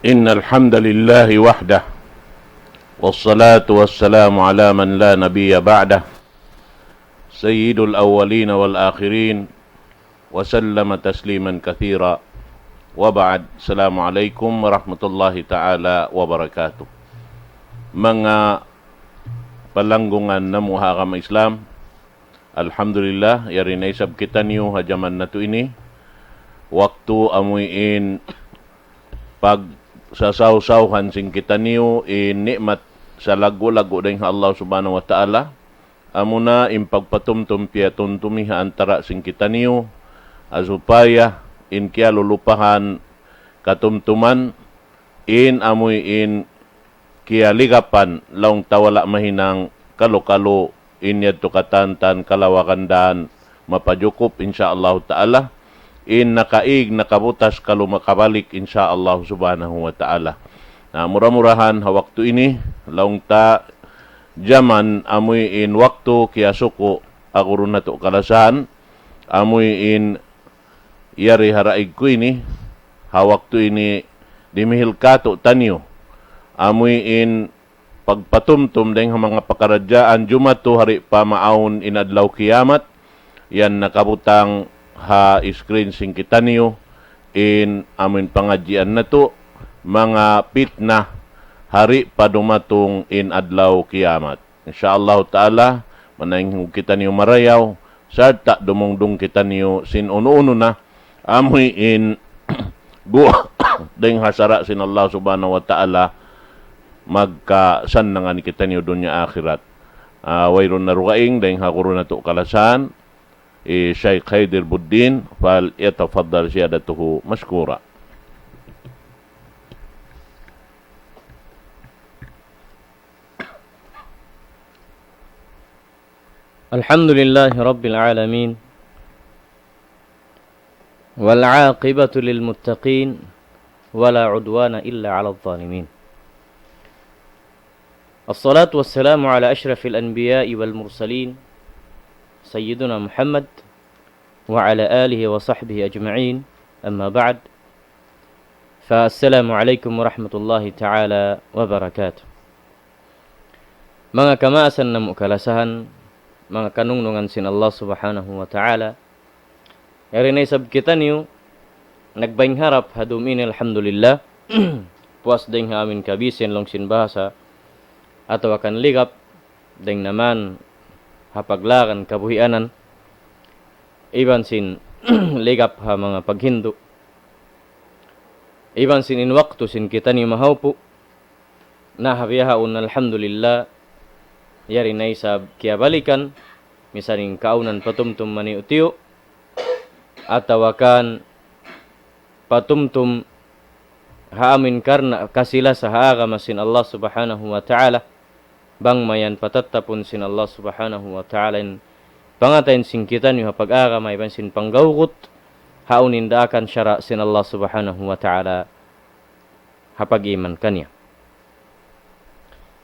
إن الحمد لله وحده والصلاة والسلام على من لا نبي بعده سيد الأولين والآخرين وسلم تسليما كثيرا وبعد. السلام عليكم ورحمة الله تعالى وبركاته. Mga palanggungan na muhakam Islam, Alhamdulillah, yari na isab kita niyo hajaman na to ini. Waktu amuin pag sasaw-sawhan sing kita niyo nikmat sa lago-lago dahil Allah subhanahu wa ta'ala. Amuna impagpatumtum piya tuntumiha antara sing kita niyo asupaya in kya lulupahan katumtuman in amuy in kya ligapan laong tawala mahinang kalo-kalo inyad to katantan kalawakandaan mapajukup insyaallah ta'ala in nakaig nakabutas kalau makabalik insyaallah subhanahu wa ta'ala. Na murah-murahan waktu ini laong ta jaman amuy in waktu kya suko agurun na to kalasan amuy in yari haraig ko ini waktu ini dimihil kato tanyo amuy in pagpatumtum dahil mga pakaradyaan jumato hari pamaon inadlaw kiyamat yan nakabutang ha screen sing kita niyo in amin pangadjian na to mga pitna hari padumatong in adlaw kiyamat. Insyaallah ta'ala manahing kita niyo marayaw sarta dumungdung kita niyo sin uno-uno na amoy in buwa dahil hasara sin Allah subhanahu wa ta'ala magkasan na nga ni kita niyo dunya akhirat. Wayron na rugaing dahil hakuro na to kalasan Shaykh Khaidir Buddin fal yatafaddal siyadatuhu mashkura. Alhamdulillahi Rabbil Alamin wal 'aqibatu lil muttaqin wala 'udwana illa 'alal zalimin. Assalatu wassalamu ala asyrafil anbiya'i wal mursalin Sayyiduna Muhammad wa ala alihi wa sahbihi ajma'in. Amma ba'd. Fa assalamu alaikum warahmatullahi ta'ala wabarakatuh. Mga kamaasan na mukalasahan, mga kanungnungan sin Allah subhanahu wa ta'ala, yari na isab kita niyo nagbaing harap hadumin alhamdulillah puas ding amin kabisin long sin bahasa atau akan ligap ding naman hapaglakan kabuhianan iban sin ligap ha mga paghindu iban sin in waktu sin kita ni mahaupu na habiyahaun alhamdulillah yari na isab kia balikan misaling kaunan patumtum mani utiyo atawakan patumtum haamin karna kasila sa haagama sin Allah subhanahu wa ta'ala bang mayan patattapun sin Allah subhanahu wa ta'ala in pangatayin sin kita niyo hapag-agama iban sin panggawgut haunin daakan syara sin Allah subhanahu wa ta'ala hapag-iman kanya.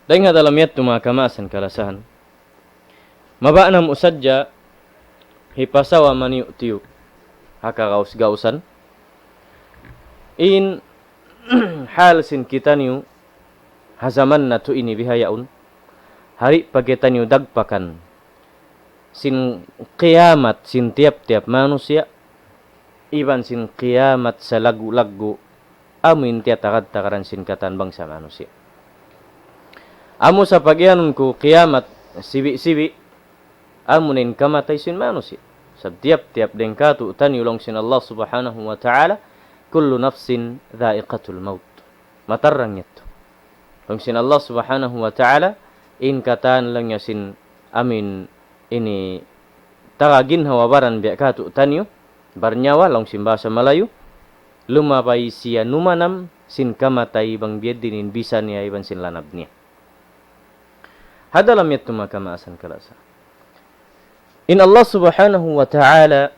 Dahil nga dalam yat mga kamasan kalasahan mabaanam usadya hipasawa maniu tiyo hakagaus-gausan in hal sin kita niyo hazaman na to ini bihayaun hari pagitan niyo dagpakan sin kiamat sin tiap-tiap manusia iban sin kiamat sa lagu-lagu amin tiatakad-takaran sin katan bangsa manusia. Amo sa pagyanun ko kiamat sibi-sibi amunin kamatay sin manusia. Sa tiap-tiap den katu tanyulong sin Allah subhanahu wa ta'ala kullu nafsin dha'iqatul maut. Matarang nito. Long sin Allah subhanahu wa ta'ala in kataan lang niya sin amin ini tagagin hawabaran biya katu tanyo barnyawa long sin bahasa Malayu lumapay siya numanam sin kamatay bang biyadinin bisa niya iban sin lanab niya. Hadalam yato makamaasan kalasa. In Allah subhanahu wa ta'ala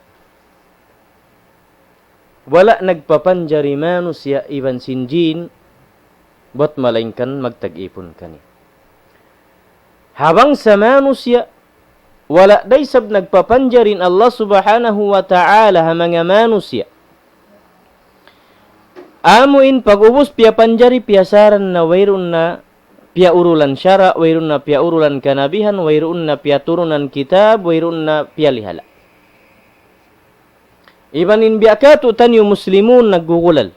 wala nagpapanjari manusia iban sin jin bot malaingkan magtag-ipon kani. Habang sa manusia wala daysab nagpapanjarin Allah subhanahu wa ta'ala ha mga manusia Amuin pag-ubos pia panjari piasaran na wairun na pia urulan syara, wairun na pia urulan kanabihan, wairun na pia turunan kitab, wairun na pia lihala. Ibanin biakatu tanyo muslimun naggugulal.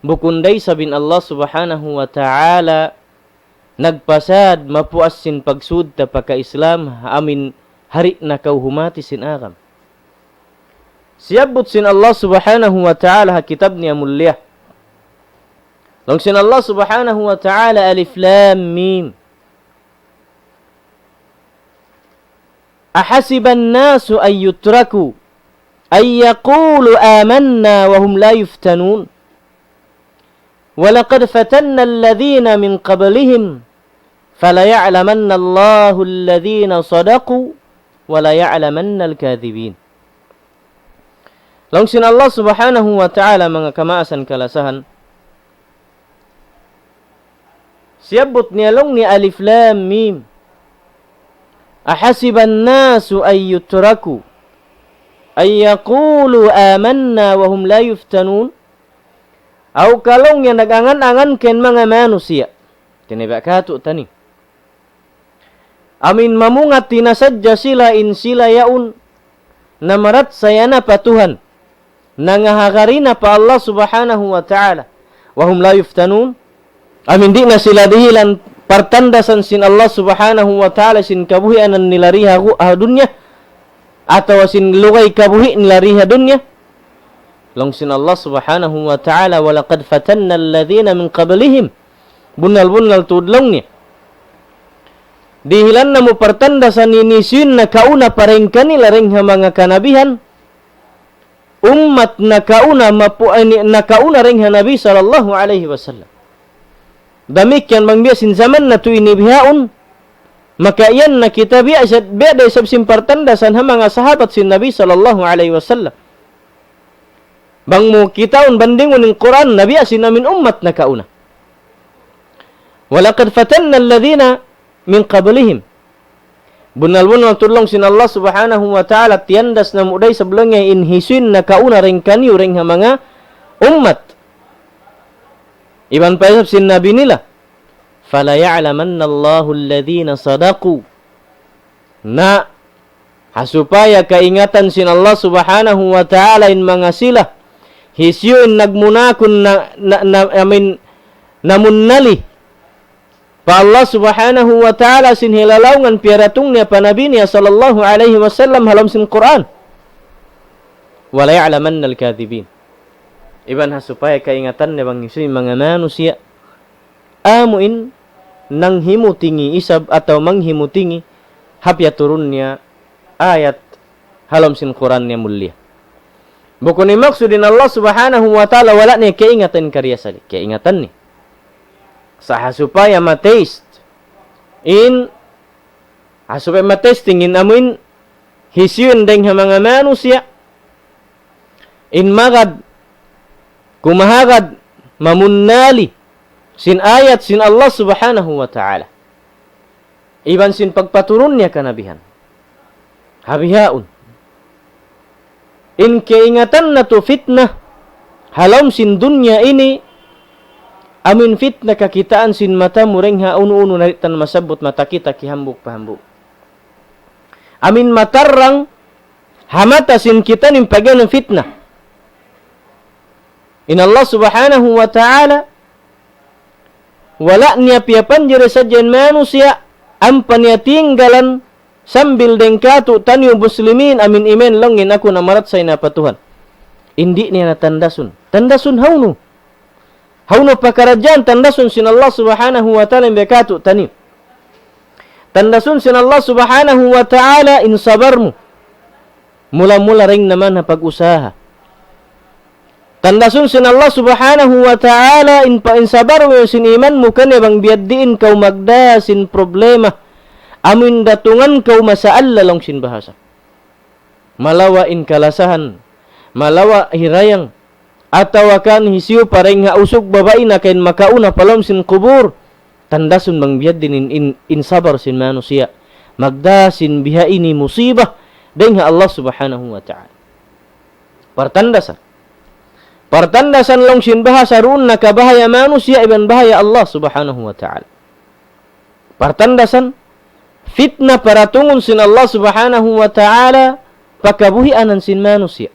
Bukunday sabin Allah subhanahu wa ta'ala nagpasad mapuas sin pagsud ta pagka-Islam amin hari na kauhumati sin agam. Siyabot sin Allah subhanahu wa ta'ala kitab niya mulia. Long sin Allah subhanahu wa ta'ala alif lam mim. Ahasiban nasu ay yutraku ay yaqulu amanna wa hum la yuftanun. Walaqad fatanna alladhina min qablihim falaya'lamanna Allahu alladhina sadaqu wa la ya'lamanna al-kadhibin. Long sin Allah subhanahu wa ta'ala mga kamaasan kalasahan. Siyabot niya long ni alif lam mim. Ahasiban nasu ay yutraku ay yaqulu amanna wa hum la yuftanun. Aw kalong niya nagangan-angan ken mga manusia. Tinibakatu tani. Amin mamungat tinasadya sila in sila yaun namarat sayana patuhan. Nangahagarina pa Allah subhanahu wa ta'ala. Wahum la yuftanun. Amin di na sila dihilan partandasan sin Allah subhanahu wa ta'ala sin kabuhian ang nilariha dunya. Atau sin lugay kabuhi nilariha dunya. Long sin Allah subhanahu wa ta'ala walaqad fatanna alladhina min qablihim. Bunal-bunal tudlong niya. Dihilan na mo partandasan inisin na kauna parengkan nila ring mga kanabihan. Ummat nakauna ring Nabi sallallahu alaihi wasallam. Demikian mangbiasin zaman na tu ini bihaun. Maka iyan na kita biasa beda isab simpartandasan ha mga sahabat sin Nabi sallallahu alaihi wasallam. Bang mo kitaun bandingon ng Quran Nabi asin namin ummat nakauna. Walaqad fatanna alladhina min qablihim. Bunal-bunal tulong sin Allah subhanahu wa ta'ala tiandas na muday sebelumnya inhisin na kauna ring kanyo ring mga umat. Iban paisap sin nabi nila. Fala ya'lamanna Allahu alladhina sadaqu. Na hasupaya kaingatan sin Allah subhanahu wa ta'ala in mga sila. Hisyun nagmunakun namunnali. Pa Allah subhanahu wa ta'ala sin hilalawngan piaratung niya panabi niya sallallahu alaihi wasallam halam sin Quran. Wala ya'lamanna al-kadhibin. Iban supaya kaingatan niya bang isin mga manusia amuin nang himutingi isab atau manghimutingi hapya turun niya ayat halam sin Quran niya mulia. Bukan ni maksudin Allah subhanahu wa ta'ala wala niya kaingatan karya sali. Kaingatan niya. Saha supaya ma-taste in supaya ma-testingin amin hisyun deng mga manusia in magad kumahagad mamunnali sin ayat sin Allah subhanahu wa ta'ala iban sin pagpaturun niya kanabihan habihaun in keingatan na to fitnah halam sin dunya ini amin fitna kakitaan sin mata mureng ha unu-unu naritan masabot mata kita kihambuk pahambuk. Amin matarang hamata sin kita nim pagyan ng fitna. In Allah subhanahu wa ta'ala wala niya piyapan jere sadyan manusia ampan niya tinggalan sambil dengkatu tanyo muslimin amin imen longin ako na marat say na patuhan. Indi niya natandasun. Tandasun haunu. Hauno pakarajaan tandasun sin Allah subhanahu wa ta'ala bekatu tani. Tandasun sin Allah subhanahu wa ta'ala in sabarmu. Mula-mula ring naman na pag-usaha. Tandasun sin Allah subhanahu wa ta'ala in sabarmu sin iman mo kanya bang biaddiin kau magda sin problema. Amin datungan kau masaalla long sin bahasa. Malawa in kalasahan. Malawa hirayang. Atau akan hisiu pareng nga usog babae na kain makauna palom sin kubur. Tandasun bang biad din in sabar sin manusia. Magda sin biha ini musibah. Dengan Allah subhanahu wa ta'ala. Partandasan. Pertandasan long sin bahasa ruun na kabahaya manusia iban bahaya Allah subhanahu wa ta'ala. Pertandasan fitnah paratungun sin Allah subhanahu wa ta'ala pakabuhi anan sin manusia.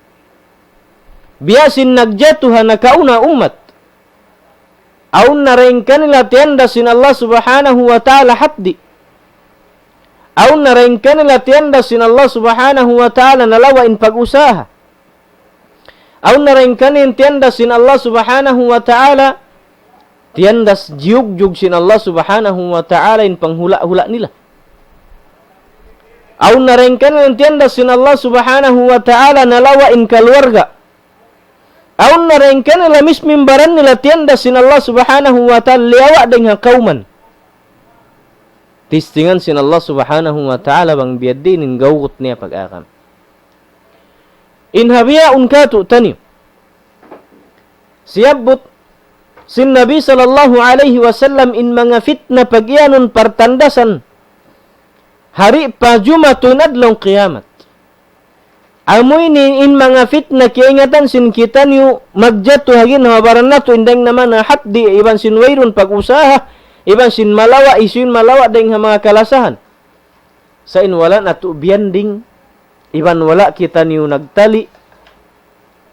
Biasin nagjatuhan na kauna umat. Aun narengkan nila tianda sin Allah subhanahu wa ta'ala haddi. Aun narengkan nila tianda sin Allah subhanahu wa ta'ala nalawain pag-usaha. Aun narengkan nila tianda sin Allah subhanahu wa ta'ala tiandas jiug-jug sin Allah subhanahu wa ta'ala in panghula-hula nila. Aun narengkan nila tianda sin Allah subhanahu wa ta'ala nalawain keluarga. Aun narengkan nila mismimbaran nila tianda sin Allah subhanahu wa ta'ala liawa dengan kauman. Tistingan sin Allah subhanahu wa ta'ala bang biadinin gawut niya pag-akam. Inhabiya unkatu tani. Siyabut sin Nabi sallallahu alaihi wasallam in mga fitna pagyanun pertandasan hari pajumatun adlong kiamat. Amoy ni in mga fitna kiingatan sin kita niyo magjatu hagin habaran nato indang naman na haddi iban sin wayrun pag-usaha iban sin malawa isin malawa ding mga kalasahan. Sa in wala nato bianding iban wala kita niyo nagtali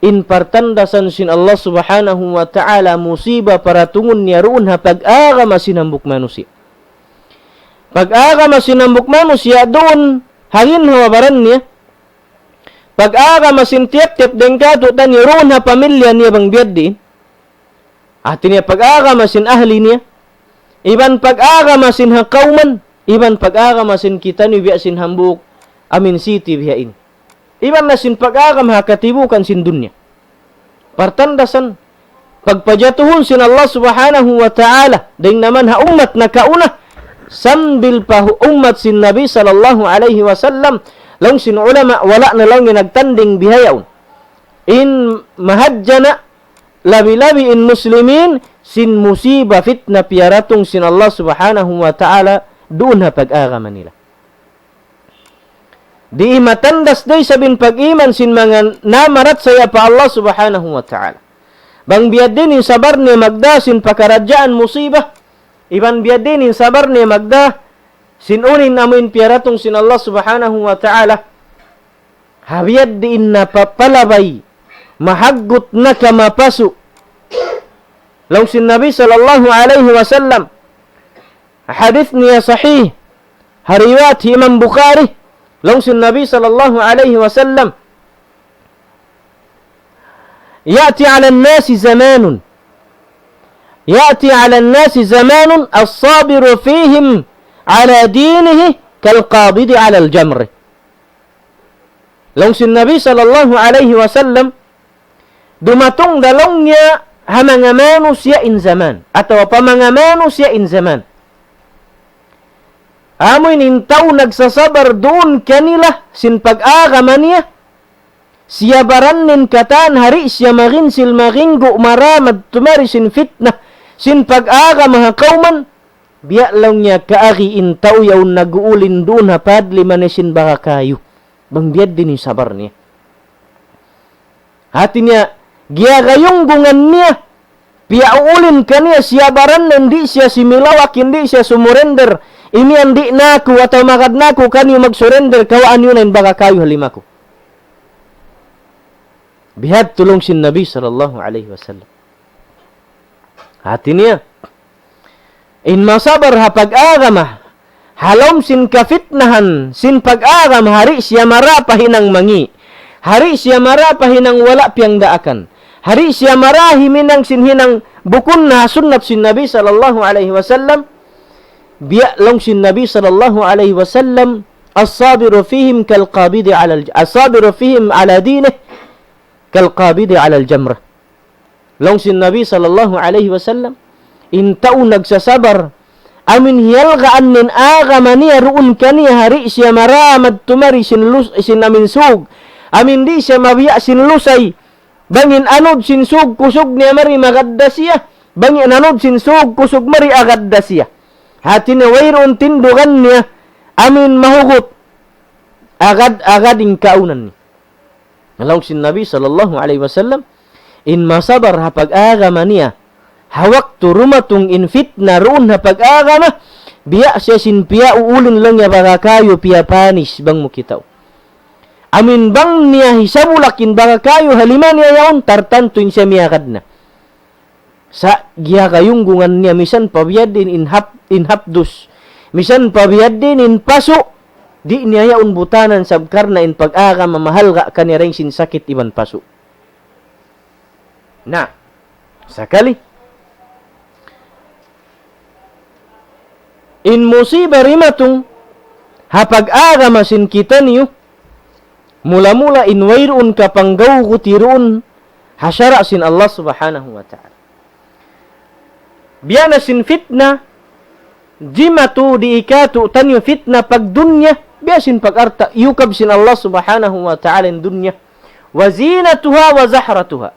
in pertandasan sin Allah subhanahu wa ta'ala musibah para tungun niya roon ha pag-agama sinambuk manusia. Pag-agama sinambuk manusia doon hangin hawabaran niya. Pag-agama sin tiap-tiap dengkato tan niya roon ha pamilya niya bang biyad din. Atin niya pag-agama sin ahli niya. Iban pag-agama sin hakauman. Iban pag-agama sin kita niyo biya sin hambuk amin city biyain. Iban na sin pag-agam ha katibukan sin dunya. Pertandasan pagpajatuhun sin Allah subhanahu wa ta'ala ding naman ha umat na kauna sambil pa umat sin Nabi sallallahu alaihi wasallam long sin ulama wala na lang nagtanding bihayaon. In mahajjana labi-labi in muslimin sin musibah fitna piaratong sin Allah subhanahu wa ta'ala doon ha pag-agaman nila. Di matandas day sabin pag-iman sin mga namarat saya pa Allah subhanahu wa ta'ala. Bang biad din in sabar ni magda sin pakaradyaan musibah. Iban biad din in sabar ni magda sin unin amin piaratong sin Allah subhanahu wa ta'ala. Habiyad din na papalabay. Mahaggot na kamapaso. Long sin Nabi sallallahu alaihi wasallam. Hadith niya sahih. Hariwat Imam Bukhari. Long sin Nabi sallallahu alaihi wasallam. Ya'ti 'ala an-nasi zamanun. Ya'ti 'ala an-nasi zamanun as-sabiru fihim 'ala dinihi kal-qabidi 'ala al-jamr. Long sin Nabi sallallahu alaihi wasallam dumatong dalong niya mga manusia in zaman atau mga manusia in zaman. Amoy nintaw nagsasabar doon kanila sin pag-agama niya. Siya baran nin katan hari siya marinsil maringgo maramad tumari sin fitna sin pag-agama ha kauman. Biya lang niya kaari intaw yaw naguulin doon ha padli manesin baka kayo. Bang biyad din yung sabar niya. Hati niya giyagayong gungan niya. Piaulin kaniya siya baran hindi siya similawak hindi siya sumurender. Ini andi naku atau magad naku kanyo mag-surrender kawaan yun ang baka kayo halimako. Bihad tulong sin Nabi sallallahu alaihi wasallam. Hati niya. In masabar ha pag-agama. Halom sin kafitnahan sin pag-agama hari siya marapahinang mangi. Hari siya marapahinang wala piyang daakan. Hari siya marahiminang sinhinang bukun na sunnat sin Nabi sallallahu alaihi wasallam. Biya long sin Nabi sallallahu alaihi wasallam as-sabiru fihim kal-qabidi 'ala as-sabiru fihim 'ala dinih kal-qabidi 'ala al-jamrah. Long sin Nabi sallallahu alaihi wasallam intau nagsasabar amin hiyalgaan nin agama niya ruun kaniya hari siya maramad tumari sin amin sug amin di siya mabiya sin lusay bangin anod sin sug kusog niya mari magadda siya bangin anod sin sug kusog mari agadda siya. Hati na wayroon tindugan niya, amin mahugot, agad-agad in kaunan niya. Nalaw sin Nabi sallallahu alaihi wasallam, in masabar ha pag-agama niya, hawak turumatong in fitna roon ha pag-agama, biya siya sinpiya uulin lang niya baka kayo piya panis bang mo kitaw. Amin bang niya hisabulakin baka kayo haliman niya yaon, tartantuin siya miyakad na. Sa giya kayunggungan niya, misan pabiyad din in hapdus, misan pabiyad din in paso, di niya yaon butanan sabkar na in pag-agama mahal ka kanya rin sinsakit iban paso. Na, sakali. In musibah rimatong hapag-agama sin kita niyo, mula-mula in wayroon kapanggaw kutiroon, hasyara sin Allah subhanahu wa ta'ala. Biyana sin fitna, jimatu diikatu tanyo fitna pag dunya, biya sin pag-arta, yukab sin Allah subhanahu wa ta'ala in dunya, wa zinatuha wa zahratuha.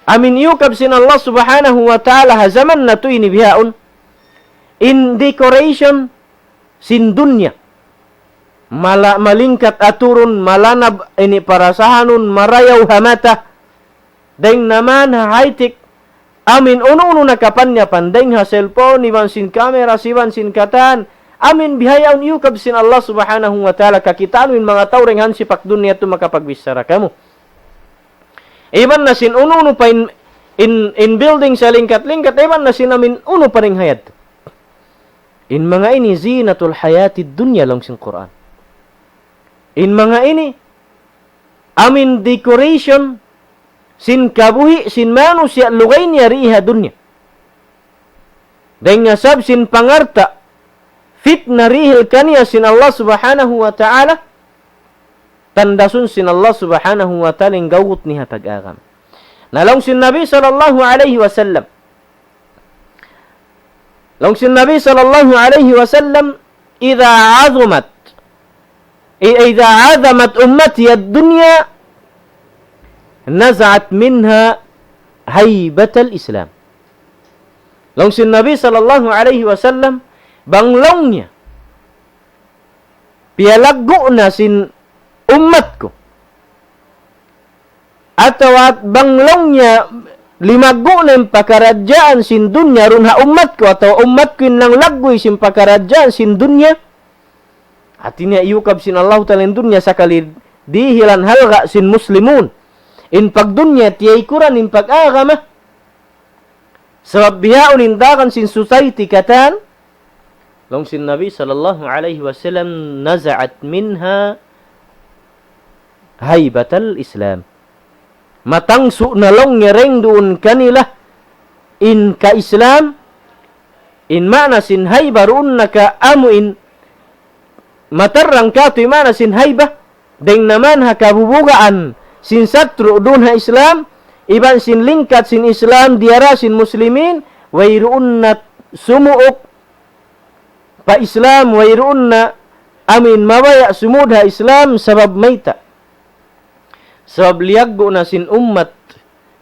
Amin yukab sin Allah subhanahu wa ta'ala hazaman na to inibihaon, in decoration sin dunya, malingkat aturun, malanab ini parasahanun, marayaw hamata, deng naman high-tech, amin uno-uno nakapanya pandeng ha cellphone, iban sin kamera, siban sin katan, amin bihayaon yukab sin Allah subhanahu wa ta'ala, kakitaan min mga tao ring hansipak dunya to makapagbisara kamo. Iban na sin uno-uno pa in building sa lingkat-lingkat, iban na sin amin uno pa ring hayat. In mga ini zinatul hayati dunya lang sin Quran. In mga ini amin decoration sin kabuhi sin manusia lugay niya riha dunya. Dahil nga sab sin pangarta fitna rihil kaniya sin Allah subhanahu wa ta'ala, tandasun sin Allah subhanahu wa ta'ala yung gawut niya pag-agam. Nalong sin Nabi sallallahu alaihi wasallam, long sin Nabi sallallahu alaihi wasallam, idha azamat ummati ad-dunya, naza'at minha haybatal Islam. Long sin Nabi sallallahu alaihi wasallam, banglong niya, piyalaggo na sin umat ko, atau at banglong niya, limago na yung pakaradyaan sin dunya ron ha umat ko, atau umat ko yung langlagoy sin pakaradyaan sin dunya, at niya iukab sin Allah talang dunya sakali dihilan halga sin muslimun, in pagdunya tiyay kuran in pag-agama, sabab bihaon indakan sin society katan, long sin Nabi sallallahu alaihi wasallam, naza'at minha haybatal Islam. Matangso na long nyereng doon kanila in ka-Islam, in mana sin hayba roon na ka-amuin, matarang kato in mana sin hayba, deng naman ha kabubugaan sin satro doon ha Islam, iban sin lingkat sin Islam, diara sin muslimin, wayroon na sumuok pa Islam, wayroon na amin mabaya sumud ha Islam, sabab mayta. Sabab liyaggo na sin ummat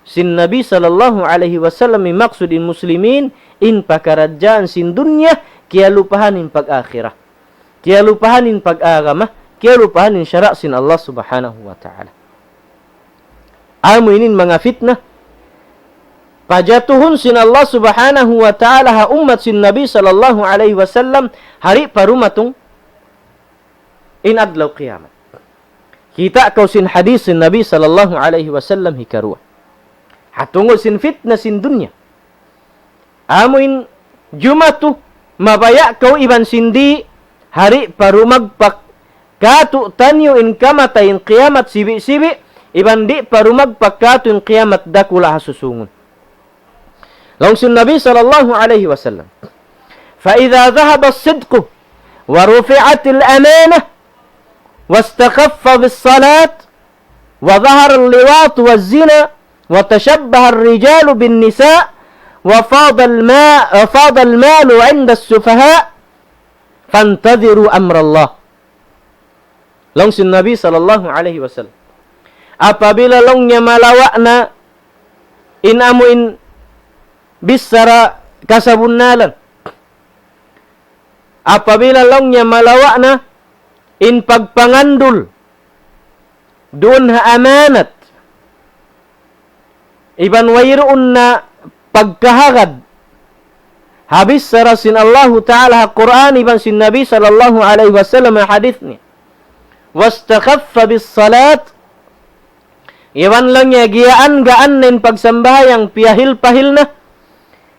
sin Nabi sallallahu alaihi wasallam, maksudin muslimin in pakaradjaan sin dunya, kaya lupahanin pag-akhirah, kaya lupahanin pag-agama, kaya lupahanin syara' sin Allah subhanahu wa ta'ala. Amo inin mga fitna, pajatuhun sin Allah subhanahu wa ta'ala ha ummat sin Nabi sallallahu alaihi wasallam, hari parumatong in adlaw qiyamat. Kita kau sin hadis sin Nabi sallallahu alaihi wasallam hikarua. Hatungol sin fitna sin dunya. Amuin jumatu mabaya kau iban sindi hari parumagpak katu tanyo in kamata in kiamat sibi-sibi, iban di parumagpak katu in kiamat dakula hasusungun. Long sin Nabi sallallahu alaihi wasallam, fa idza dhahaba as-sidqu wa rufi'atil amanah واستخف بالصلاة وظهر اللواط والزنا وتشبه الرجال بالنساء وفاض المال عند السفهاء فانتظروا أمر الله. Long sin Nabi sallallahu alaihi wasallam, apabila longnya malawakna inamuin bisara kasabunnalan, apabila longnya malawakna in pagpangandul doon ha amanat, Iban wayroon na pagkahagad. Habis sarasin Allah Ta'ala Quran iban sin Nabi sallallahu alaihi wasallam hadith ni. Wastakhaffa bis salat. Iban lang niya giyaan gaan nin pagsambahayang piyahil-pahil na.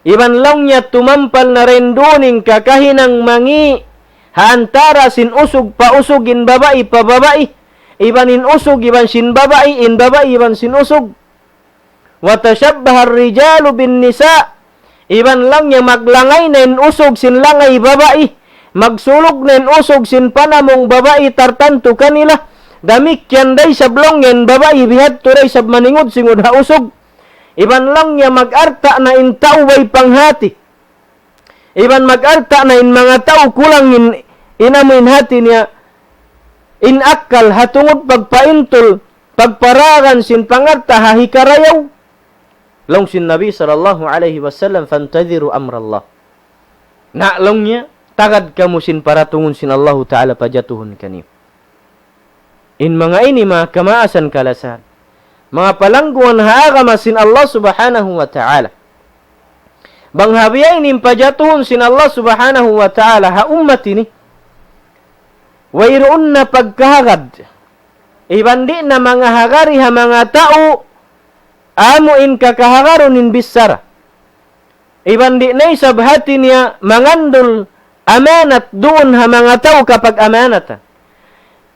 Iban lang niya tumampal na renduning kakahinang mangi. Haantara sin usog pa usog in babae pa babae. Iban in usog iban sin babae in babae iban sin usog. Wa tashabbaha ar-rijalu bin nisa. Iban lang niya maglangay na in usog sin langay babae. Magsulog na in usog sin panamong babae tartanto kanila. Damik yan day sablong yan babae bihat to day sab maningod singod ha usog. Iban lang niya mag-arta na in taubay panghati. Iban mag-arta na in mga tao kulang inamin hati niya. In akal hatungod pagpaintol pagparagan sin pangarta hahikarayaw. Long sin Nabi sallallahu alaihi wasallam fantadhiru amrallah. Na long niya tagad kamu sin paratungon sin Allah Ta'ala pajatuhun kaniyo. In mga ini mga kamaasan kalasan. Mga palangguan haagama sin Allah subhanahu wa ta'ala. Banghabiyay nin pajatuhun sin Allah subhanahu wa ta'ala ha ummat ini. Wayroon na pagkahagad. Ibandi na mga hagari ha mga tao. Amuin kakahagaronin bisara. Ibandi na isabhati niya mangandol amanat doon ha mga tao kapag amanata.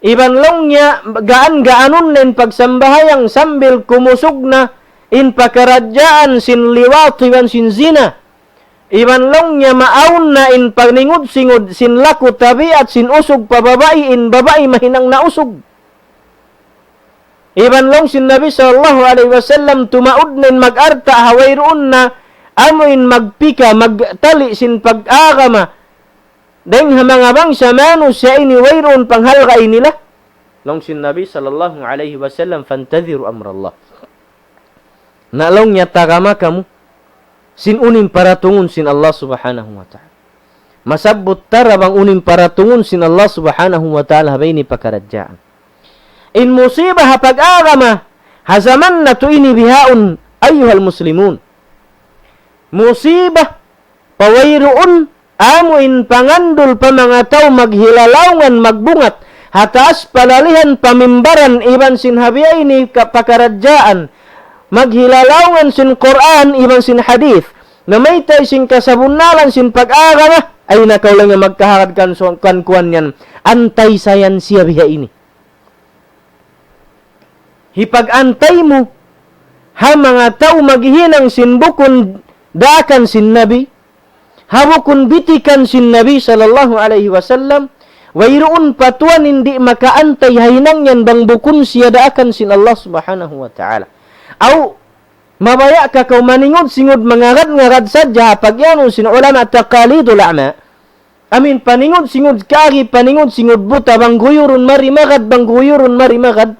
Iban long niya gaan-gaanon nin pagsambahayang sambil kumusog na in pakaradyaan sin liwat iban sin zina. Iban long niya maaun na in pagningod-singod sin lako tabi at sin usog pababae in babae mahinang nausog. Iban long sin Nabi sallallahu alaihi wasallam tumaud nin mag-arta hawayroon na amoin magpika magtali sin pag-agama. Deng mga bangsa manu siya ini wayroon panghalkay nila. Long sin Nabi sallallahu alaihi wasallam fantadhiru amrallah. Na long niya tagama kamu sin unim paratungon sin Allah subhanahu wa ta'ala. Masabot tarabang unim paratungon sin Allah subhanahu wa ta'ala habay ni pakaradyaan. In musibah pag-agama hazaman na to ini bihaon ayuhal muslimun. Musibah pawayroon amuin pangandol pa mga tao maghilalawngan magbungat hatas palalihan pamimbaran iban sin habiyay ni pakaradyaan maghilalawngan sin Quran iban sin hadith na may tay sin kasabunalan sin pag-agama ay nakaw lang nga magkahagad kan kuan yan antay sayan siya biya ini hipag-antay mo ha mga tao maghinang sin bukon daakan sin Nabi habukun bitikan sin Nabi sallallahu alaihi wasallam wayroon patuan hindi makaantay hainang yan bang bukun siya daakan sin Allah subhanahu wa ta'ala. Aw mabaya ka kaw maningod singod mangarad-ngarad sadya pagyanon sin ulama taqalidul a'ma. Amin paningod singod kagi paningod singod buta bang guyurun marimagad bang guyurun marimagad.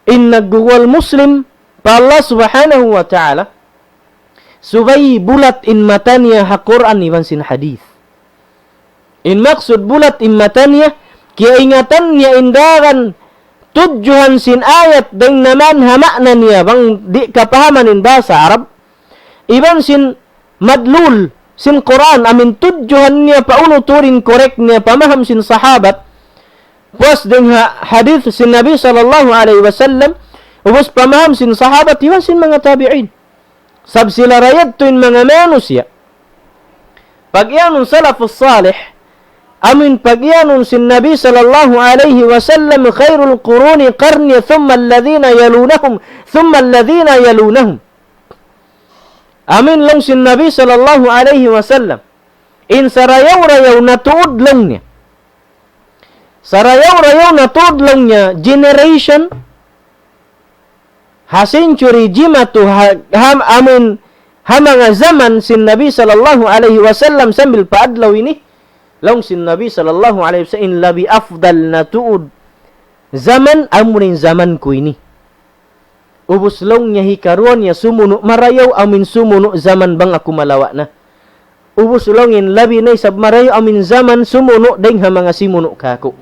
Inna guwal muslim pa Allah subhanahu wa ta'ala subay bulat in matanya ha Quran iban sin hadith. In maksud bulat in matanya kaya ingatan niya indaran tudjuhan sin ayat deng naman hamakna niya bang di kapahaman in bahasa Arab. Iban sin madlul sin Quran amin tudjuhan niya pauno turin korek niya pamaham sin sahabat. Puas deng hadith sin Nabi sallallahu alaihi wasallam ubos pamaham sin sahabat iban sin mga tabi'in. Sab sila rayad tuin mga manusia. Pagyanon salafus salih, amin pagyanon sin Nabi sallallahu alaihi wasallam khairul quruni qarni thumma alladhina yalunahum. Amin lang sin Nabi sallallahu alaihi wasallam. In sarayaw-rayaw na tuod lang niya. Sarayaw-rayaw na tuod lang niya generation ha-century jimatu amin hamanga zaman sin Nabi sallallahu alaihi wasallam sambil paadlaw ini long sin Nabi sallallahu alaihi wasallam labi afdal na tuud zaman amunin zaman ko ini ubos long niya hikaruan niya sumuno marayaw amin sumuno zaman bang ako malawa na ubos longin labi na isab marayaw amin zaman sumuno deng hamanga simuno kako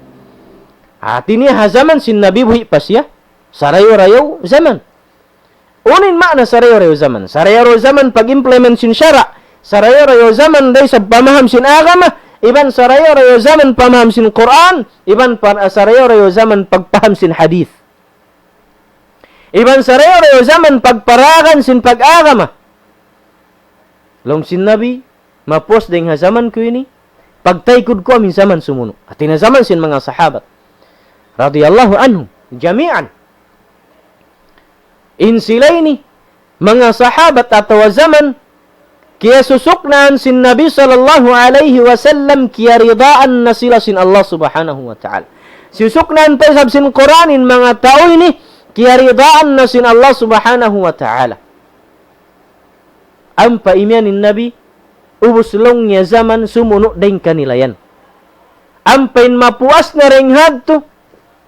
ati niya ha zaman sin Nabi buhi pa siya sarayo-rayaw zaman. Unin makna sarayo-rayo zaman. Sarayo-rayo zaman pag-implement sin syara. Sarayo-rayo zaman day sa pamaham sin agama. Iban sarayo-rayo zaman pamaham sin Quran. Iban sarayo-rayo zaman pagpaham sin hadith. Iban sarayo-rayo zaman pagparagan sin pag-agama. Long sin Nabi, mapos ding ha zaman ko ini, pagtaykod ko amin zaman sumuno. At zaman sin mga sahabat. Radiyallahu anhum, jami'an. In sila ini, mga sahabat atau zaman, kaya susuknaan sin Nabi sallallahu alaihi wasallam, kaya ridaan na sila sin Allah subhanahu wa ta'ala. Susuknaan tayo sab sin Quranin, mga tao ini, kaya ridaan na sin Allah subhanahu wa ta'ala. Ang paimyanin Nabi, ubuslong niya zaman sumuno din kanila yan. Ang pain mapuas na ring hadto,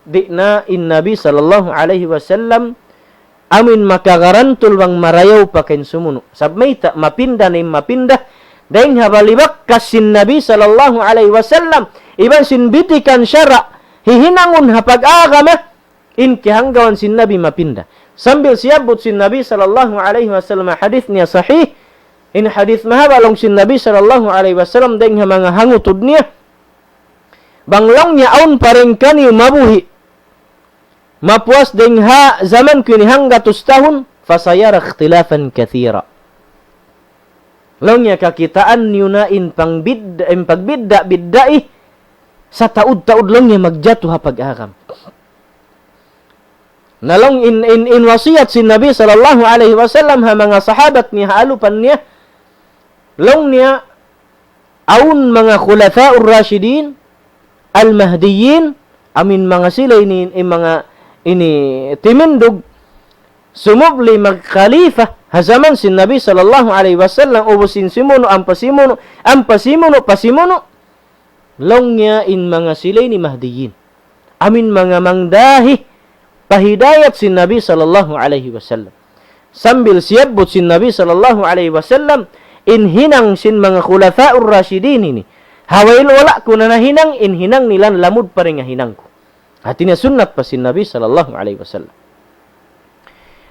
di na in Nabi sallallahu alaihi wasallam, amin makagarantol bang marayaw pa ken sumuno. Sabmay ta mapinda na mapinda daing habalibak kasin Nabi sallallahu alaihi wasallam iban sin bitikan syara hihinangon hapag-agama in kihanggawan sin Nabi mapinda. Sambil siabot sin Nabi sallallahu alaihi wasallam hadith niya sahih. In hadith mahabalong sin Nabi sallallahu alaihi wasallam daing mga hangutod niya. Banglong niya aun paring kani mabuhi. Mapuas ding ha zaman kini hangga tahun fasayara ikhtilafan kathira. Long ya kakitaan niyo na in pagbidda biddai sa taud-taud long ya magjatuh hapag-agam. Nalong in wasiyat si Nabi sallallahu alaihi wasallam ha mga sahabat niya haalupan niya long niya aun mga khulafa'ur rasyidin al-mahdiyyin amin mga sila ini mga ini timindog sumubli mag-khalifa hazaman sin Nabi sallallahu alaihi wasallam ubusin simuno ang pasimuno long niya in mga sila ni mahdiyin amin mga mangdahi pahidayat sin Nabi sallallahu alaihi wasallam sambil siabot sin Nabi sallallahu alaihi wasallam in hinang sin mga khulafa'ur rasyidin ini hawail wala ko na nahinang in hinang nilan lamud pa rin nga hinang ko. Hatinya sunnat pa si Nabi sallallahu alaihi wasallam.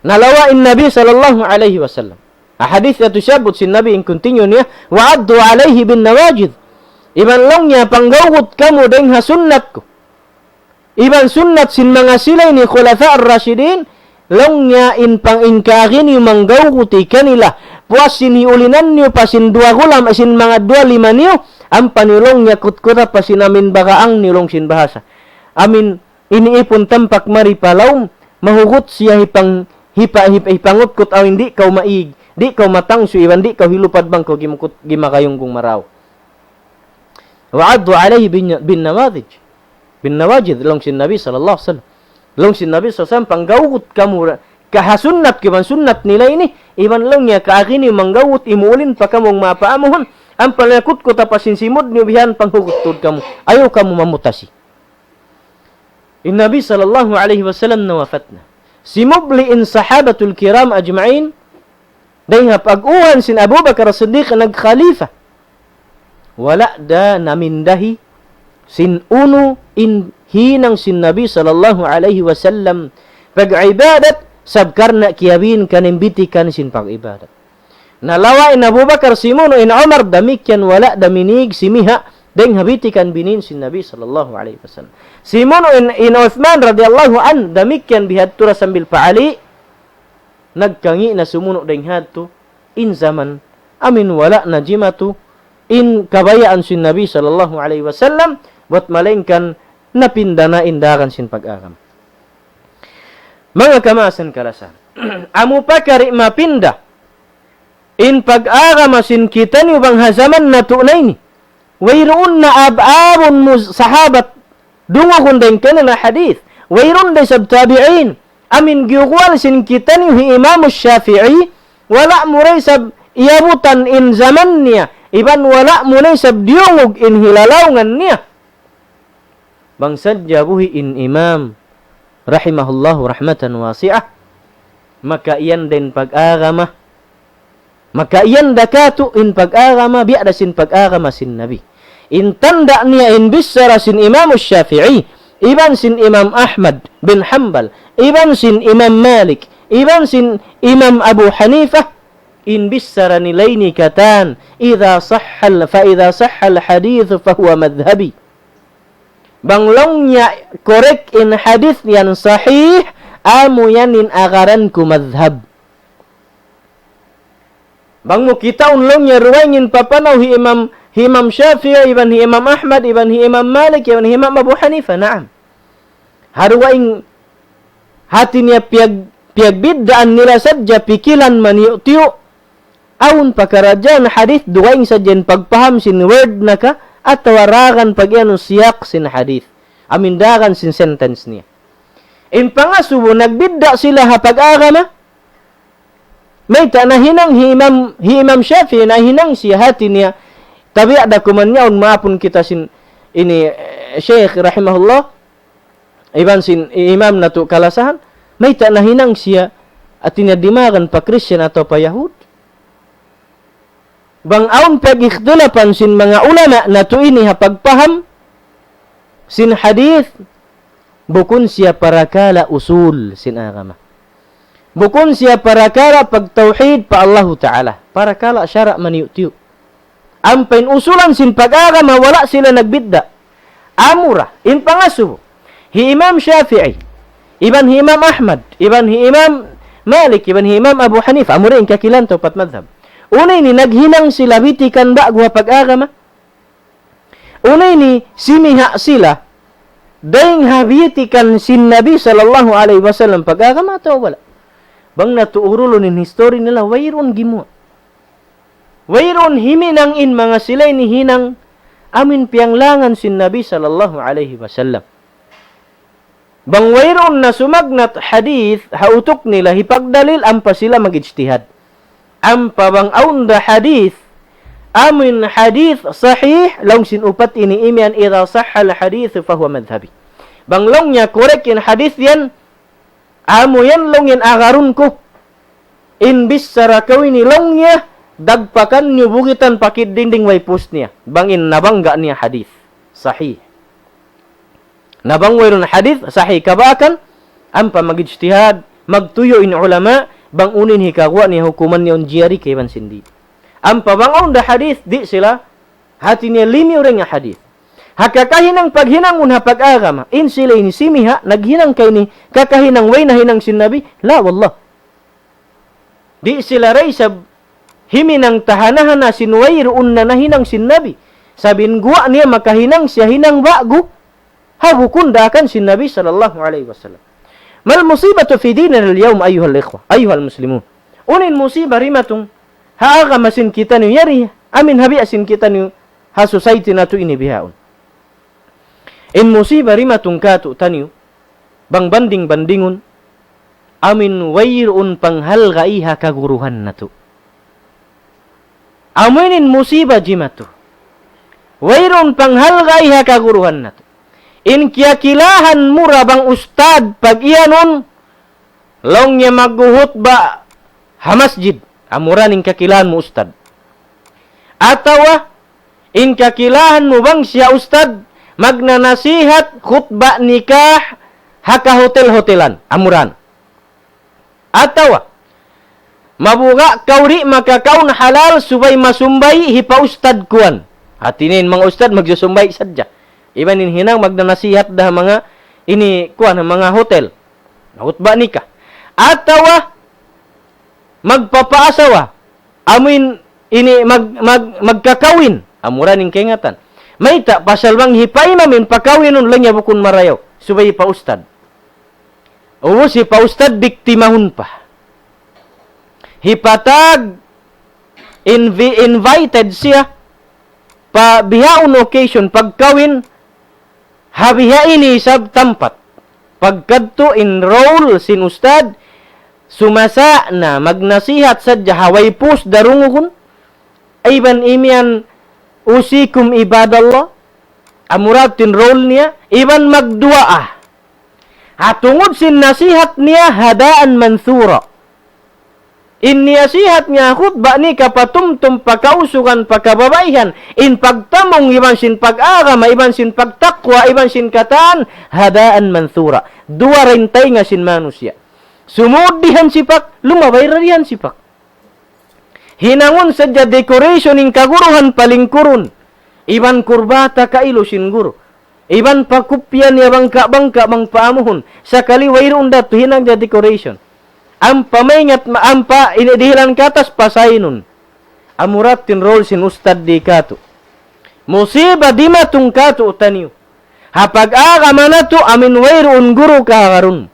Nalawa in Nabi sallallahu alaihi wasallam. Hadith na tusyabot si Nabi in continue niya, wa'addu alaihi bin nawajid. Iban long niya panggawot kamo deng ha sunnat ko. Iban sunnat sin mga silay ni khulafa ar-rasyidin, long niya in pang-ingkarin yung manggawot kanila. Puas siniulinan niyo pa sin dua gulam, sin mga 2-5 niyo, ang panilong niya kutkuta pa sin amin bakaang nilong sin bahasa. Amin iniipon tampak mari palaw mahugot siya hipangot kut aw hindi kaw maig di kaw matang su iban di kaw hilupad bang ko gimakayong kung maraw wa'addu alayhi bin nawajid long sin Nabi sallallahu alaihi wasallam long sin Nabi sallallahu alaihi wasallam panggawut kamu kahasunnat kiban sunnat nila ini iban long niya kaakini manggawut imuulin pa kamong mapaamuhon ang palakut ko tapasin simod niyo bihan panghugutod kamu ayaw kamu mamutasi. In Nabi sallallahu alaihi wasallam nawafatna. Simubli in sahabatul kiram ajma'in dahil pag-uhan sin Abu Bakar as-Siddiq nag-khalifa. Wala da namindahi sin uno in hinang sin Nabi sallallahu alaihi wasallam pag-ibadat sabkarna kiyabin kanimbitikan sin pag-ibadat. Nalawa in Abu Bakar simuno in Umar damikyan wala daminig simiha deng habitikan binin sin Nabi sallallahu alaihi wasallam. Simono in Uthman radhiyallahu an damikyan bihadtura sambil paali nagkangi na sumuno deng hadto in zaman amin wala najimatu in kabayaan sin Nabi sallallahu alaihi wasallam buat malengkan napindana indakan sin pag-agam. Mga kamasan kalasan. Amu pakari mapinda in pag-agama sin kita ni bang hazaman na tunay ni. Wayroon na ababon mo sahabat dungo kundeng ka na hadith. Wayroon na sab tabi'in. Amin giukwal sin kita ni Imam Shafi'i. Wala mo rin sab iabutan in zaman niya. Iban wala mo rin sab diungog in hilalawngan niya. Bangsad jabuhi in Imam rahimahullahu rahmatan wasi'ah. Maka iyan din pag-agama. Maka iyan dakatu in pag-agama biada sin pag-agama sin Nabi. In tanda niya in bisara sin Imam Shafi'i, iban sin Imam Ahmad bin Hanbal, iban sin Imam Malik, iban sin Imam Abu Hanifah in bissara nilaini katan idza sahhal hadits fa huwa madhhabi. Banglongnya korek in hadis yang sahih amu yanin agaranku madhhab. Bang mo kita unlongnya ruwangin papanaw Imam Syafi'i, iban Imam Ahmad, iban Imam Malik, iban Imam Abu Hanifah. Naam. Haruwaing hati niya piag biddaan nila sadya pikilan maniyo-tiyo. Aun pakarajaan hadith duwaing sadyan pagpaham sin word naka at waragan pagyan siyak sin hadith. Amindagan sin sentence niya. In pangasubo nagbidda sila hapag-agama. May nahinang hi Imam Syafi'i nahinang siya hati niya. Tabi ada kumanyaon maapun kita sin ini Syekh rahimahullah. Iban sin imam na to kalasahan. May nahinang siya at tinadimagan pa Christian atau pa Yahud. Bang aun pag-ikhtilapan sin mga ulama na to ini hapagpaham sin hadith bukun siya parakala usul sin agama. Bukun siya parakala pagtauhid pa Allah Ta'ala. Parakala syara maniyu-tiyu. Ampain usulan sin pag-agama wala sila nagbidda. Amura in pangasubo. Hi Imam Syafi'i, iban hi Imam Ahmad, iban hi Imam Malik, iban hi Imam Abu Hanifah. Amura in kakilan to pat madhab. Unay ni naghinang sila bitikan ba gwa pag-agama. Unay ni simiha sila daing habitikan sin Nabi sallallahu alaihi wasallam pag-agama to wala. Bang natuurulo nin history nila wayron gimo. Wayron himinang in mga silay ni hinang amin pianglangan sin Nabi sallallahu alaihi wasallam. Bang wayron na sumagnat hadith hautok nila hipagdalil ampa sila mag-ijtihad. Ampa bang aunda hadith amin hadith sahih long sin upat ini imian idza sahhal hadith fa huwa madhhabi. Bang long nya korek in hadith yan amo yan long yan agarun ko. In bis sarakawini long niya, dagpakan niyo bukitan pakit dinding way post niya. Bangin nabangga niya hadith. Sahih. Nabangway ron hadith, sahih kabakan, ampa mag-ijtihad, magtuyo in ulama, bang unin hikagwa niya hukuman niya jiyari kayban sindi. Ampa bang on da hadith, di sila, hati niya limi rin nga hadith. Hakakahinang paghinangun hapag-agama, in sila ini simiha, naghinang kay ni kakahinang way na hinang sin Nabi, la wallah. Di sila ray sa himinang tahanahan na sinwayroon na nahinang sin Nabi. Sabin guwa niya makahinang siya hinang bago, habukun dakan sin Nabi sallallahu alaihi wasallam. Mal musibatu fi dinina al-yawm ayyuhal ikhwa, ayyuhal muslimun. Unin musibah rimatong haagama sin kita niyo yari, amin habi asin kita niyo ha society na to ini bihaon. In musibah rimatong kato tanyo, bang banding-bandingon, amin wayroon panghalga iha kaguruhan na to. Aminin musibah jimato, wayroon panghalga iha kaguruhan na to. In kiyakilahan mura bang ustad pag iyanon, long niya magguhot ba hamasjid, amura ning kakilahan mo ustad. Atawa, in kakilahan mo bang siya ustad, magnanasihat, khutbah, nikah, haka hotel-hotelan, amuran. Atawa, mabuga kauri makakaon halal subay masumbay hipaustad kuan. Hatinin mga ustad magsusumbay sadya. Ibanin hinang magnanasihat dah mga ini kuan mga hotel. Khutbah nikah. Atawa, magpapaasawa. Amin ini magkakawin. Amuran ning kengatan. May ta pasal bang hipay mamin pakawin nun lang niya bukun marayaw. Subay pa ustad. O si pa ustad biktimahun pa. Hipatag invited siya pa bihaon occasion pagkawin habiha ini sab tampat. Pagkadto enroll sin ustad sumasa na magnasihat sadya haway pus darunguhun ayban imian usikum ibadallah amurat tinroll niya iban magduaa hatungod sin nasihat niya hadaan mansura in nasihat niya khutbah ni kapatumtum pakausugan pakababaihan in pagtamong iban sin pag-agama iban sin pagtakwa iban sin kataan hadaan mansura dua rentay nga sin manusia Sumudihan sipak, lumabay rarihan sipak. Hinangon sadya decoration ng kaguruhan paling kurun. Iban kurbata kailo sin guru. Iban pakupyan ya bangka-bangka bang paamuhon. Sakali wayroon dato hinang da decoration. Ang pamaingat maampa inidihilan katas pasaynon. Amurat tinrol sin ustad di kato. Musiba di matong kato taniyo. Hapag agama na to amin wayroon guru kaharun.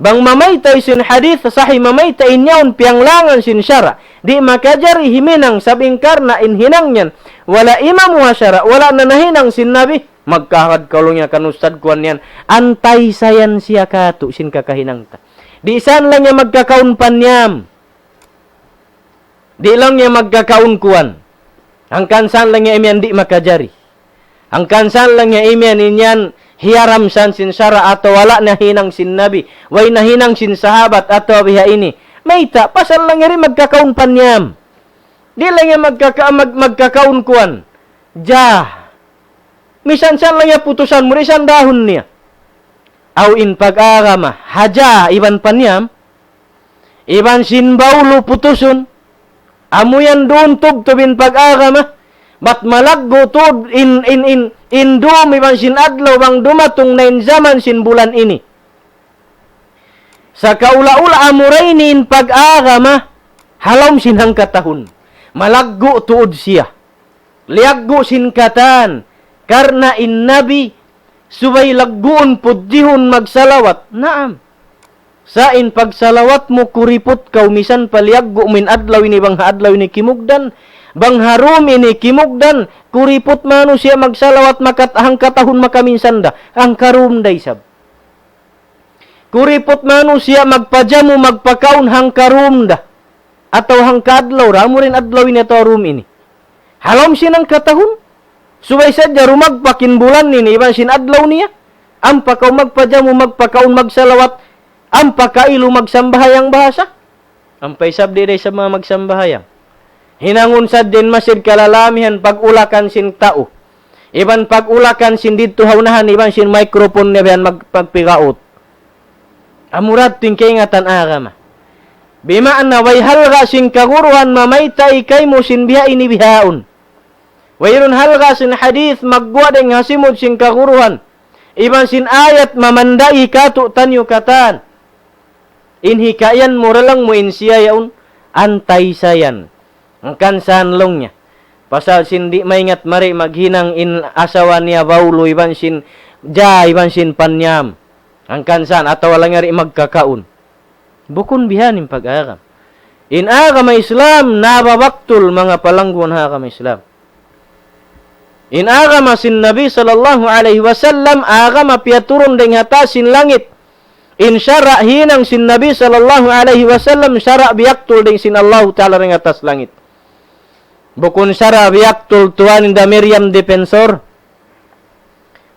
Bang mamaytay sin hadith sahih mamaytay nyaon pianglangan sin syara. Di makajari himinang sabing karna inhinang yan. Wala imam syara, wala nanahinang sin nabi. Magkahad kalong niya kanustad kuan yan. Antay sayan siya kato sin kakahinang ta. Di saan lang niya magkakaun panyam. Di lang niya magkakaun kuan. Ang kansan lang niya imyan di makajari. Ang kansan lang niya imyan inyan hiyaram san sin syara atau wala nahinang sin nabi. Way nahinang sin sahabat atau biha ini. Mayta, pasal lang rin magkakaun panyam. Di lang niya magkakaun kuan. Misan san lang niya putusan mo, isan dahon niya. Aw in pag-agama, haja, iban panyam. Iban sin baulo putusun. Amuyan doon tubin pag-agama. Bat malaggo to in dum iban sin adlaw bang dumatong na zaman sin bulan ini. Sa kaula-ula amuraynin pag-agama, halom sinhang katahon. Malaggo tuod siya. Liaggo sin katan. Karna in nabi, subay lagguon puddihon magsalawat. Naam. Sa in pagsalawat mo kuripot kaumisan paliaggo min adlaw ini bang adlaw ini kimugdan. Bang harum ini kimugdan. Kuripot mano siya magsalawat makatahang katahon makaminsanda. Ang karum daysab. Kuripot mano siya magpajamu magpakaon hang karumda. Ataw hang kadlaw. Ramo rin adlaw ini ito rum ini. Halom sinang katahon. Subay sadya rumagpakin bulan nini. Iban sin adlaw niya. Ang pakaw magpajamu magpakaon magsalawat. Ang pakailu magsambahayang bahasa. Ang paisab di sa mga magsambahayang. Hinangon sad din masid kalalamihan pag-ulakan sin tao. Iban pag-ulakan sin dito haunahan. Iban sin microphone niya magpagpikaot. Amurat tingkingatan agama. Bimaan na way halga sin kaguruhan mamaytay kay mo sin biha ini bihaon. Wayron halga sin hadith magguadeng hasimod sin kaguruhan. Iban sin ayat mamandai kato tanyo katan. Inhikayan moralang mo insiya yaon antay sayan. Ang kansan long niya. Pasal sin di maingat mari maghinang in asawa niya baulo iban sin iban sin panyam. Ang kansan atau walang ngari magkakaun. Bukun bihanin pag-agam. In agama Islam, nababaktul mga palangguan agama Islam. In agama sin Nabi sallallahu alaihi wasallam, agama piaturun deng hatasin langit. In syara hinang sin Nabi sallallahu alaihi wasallam, syara biaktul deng sin Allah Ta'ala ring atas langit. Bukun syara biaktul tuan inda Miriam Defensor.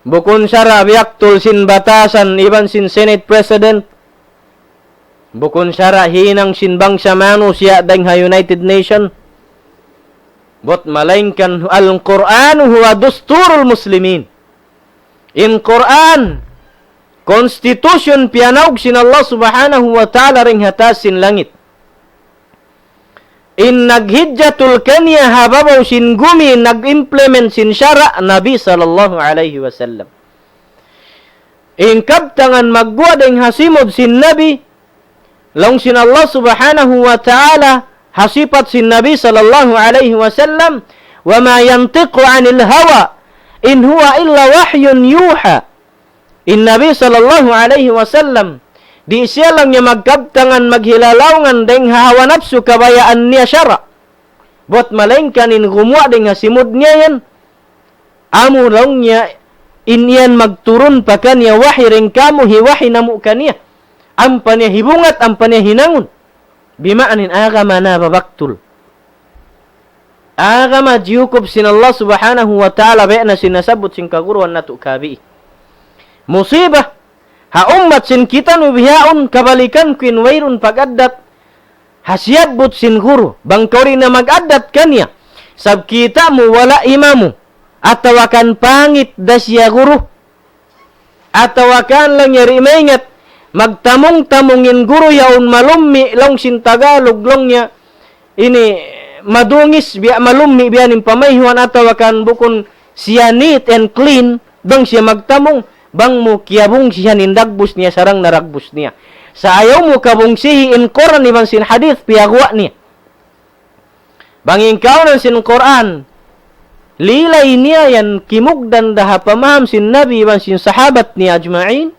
Bukun syara biaktul sin batasan iban sin Senate President. Bukun syara hinang sin bangsa manusia deng ha United Nation. Bot malainkan al-Quran huwa dusturul muslimin. In Quran, konstitution pianaug sin Allah subhanahu wa ta'ala ring hatas sin langit. In naghijjatul kanya hababaw sin gumi nag-implement sin syara Nabi sallallahu alaihi wasallam. In kabtangan magguadeng hasimod sin Nabi long sin Allah subhanahu wa ta'ala hasipat sin Nabi sallallahu alaihi wasallam wa ma yantiqu 'anil hawa in huwa illa wahyun yuha. In Nabi sallallahu alaihi wasallam di siya lang niya magkabtangan maghilalawngan deng hawa nafsu kabayaan niya syara. Bot malengkan in gumwa deng hasimod niya yan. Amo lang niya inyan magturun pa kanya wahi ring kamu hiwahi namu kanya. Ampa niya hibungat, ampa niya hinangon. Bimaanin agama na babaktul. Agama jiyukob sin Allah subhanahu wa ta'ala bayana sinasabot sin kaguruan na tukabi. Musibah. Ha ummat sin kita nubihaon kabalikan kuin wayrun pag-addat. Hasyabot sin guru. Bangkori na mag-addat kanya. Sab kita mo wala imamu. Atawakan pangit da siya guru. Atawakan lang niya rimaingat. magtamong-tamongin guru yaun malummi long sin Tagalog long niya ini madungis biya malummi biya nin pamayhuan atau akan bukon siya neat and clean bang siya magtamong bang mo kiabong siya nindagbus niya sarang naragbus niya sa ayaw mo kabungsihi in Quran ibang sin hadith piyagwa niya bang ingkaw ng sin Quran lilay niya yan kimugdan daha pamaham sin Nabi ibang sin sahabat niya ajma'in